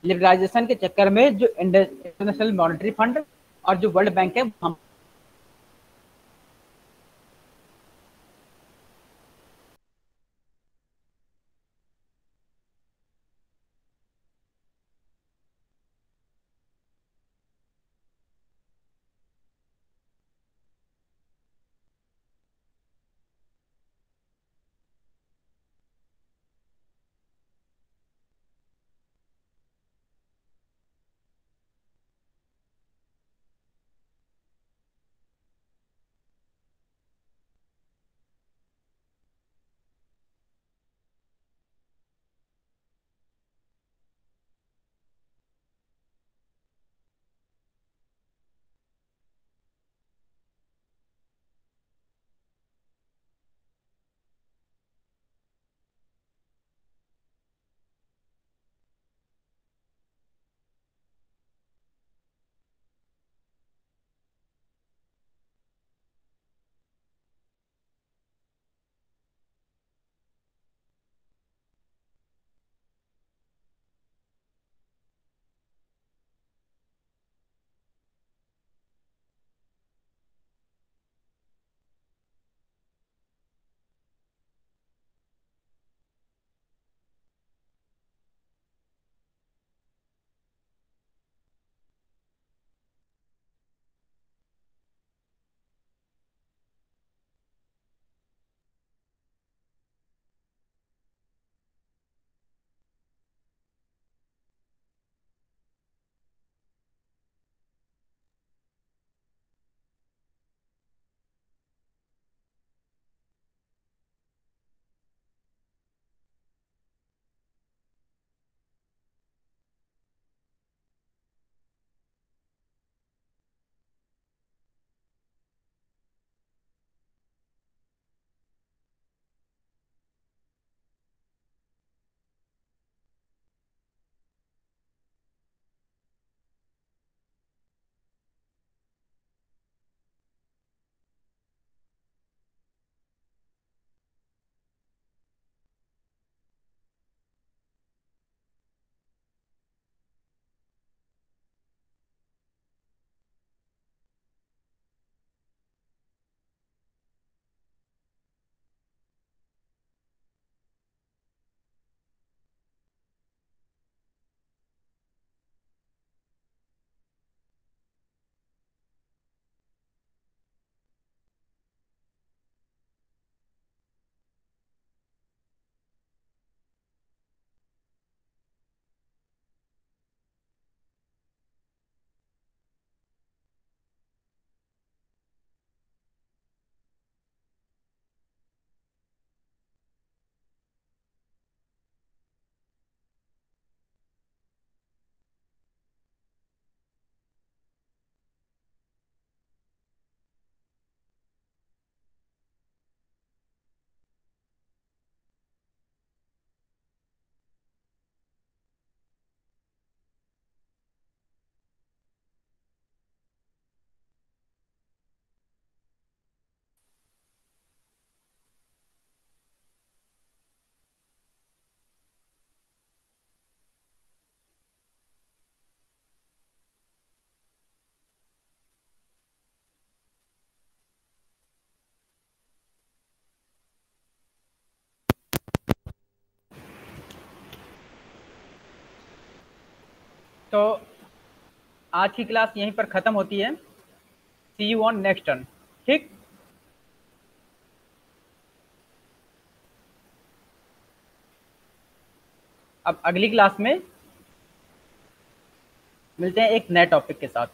liberalisation के चक्कर में जो इंटरनेशनल मॉनेटरी फंड और जो वर्ल्ड बैंक है हम तो आज की क्लास यहीं पर ख़त्म होती है। सी यू ऑन नेक्स्ट टर्न। ठीक, अब अगली क्लास में मिलते हैं एक नए टॉपिक के साथ।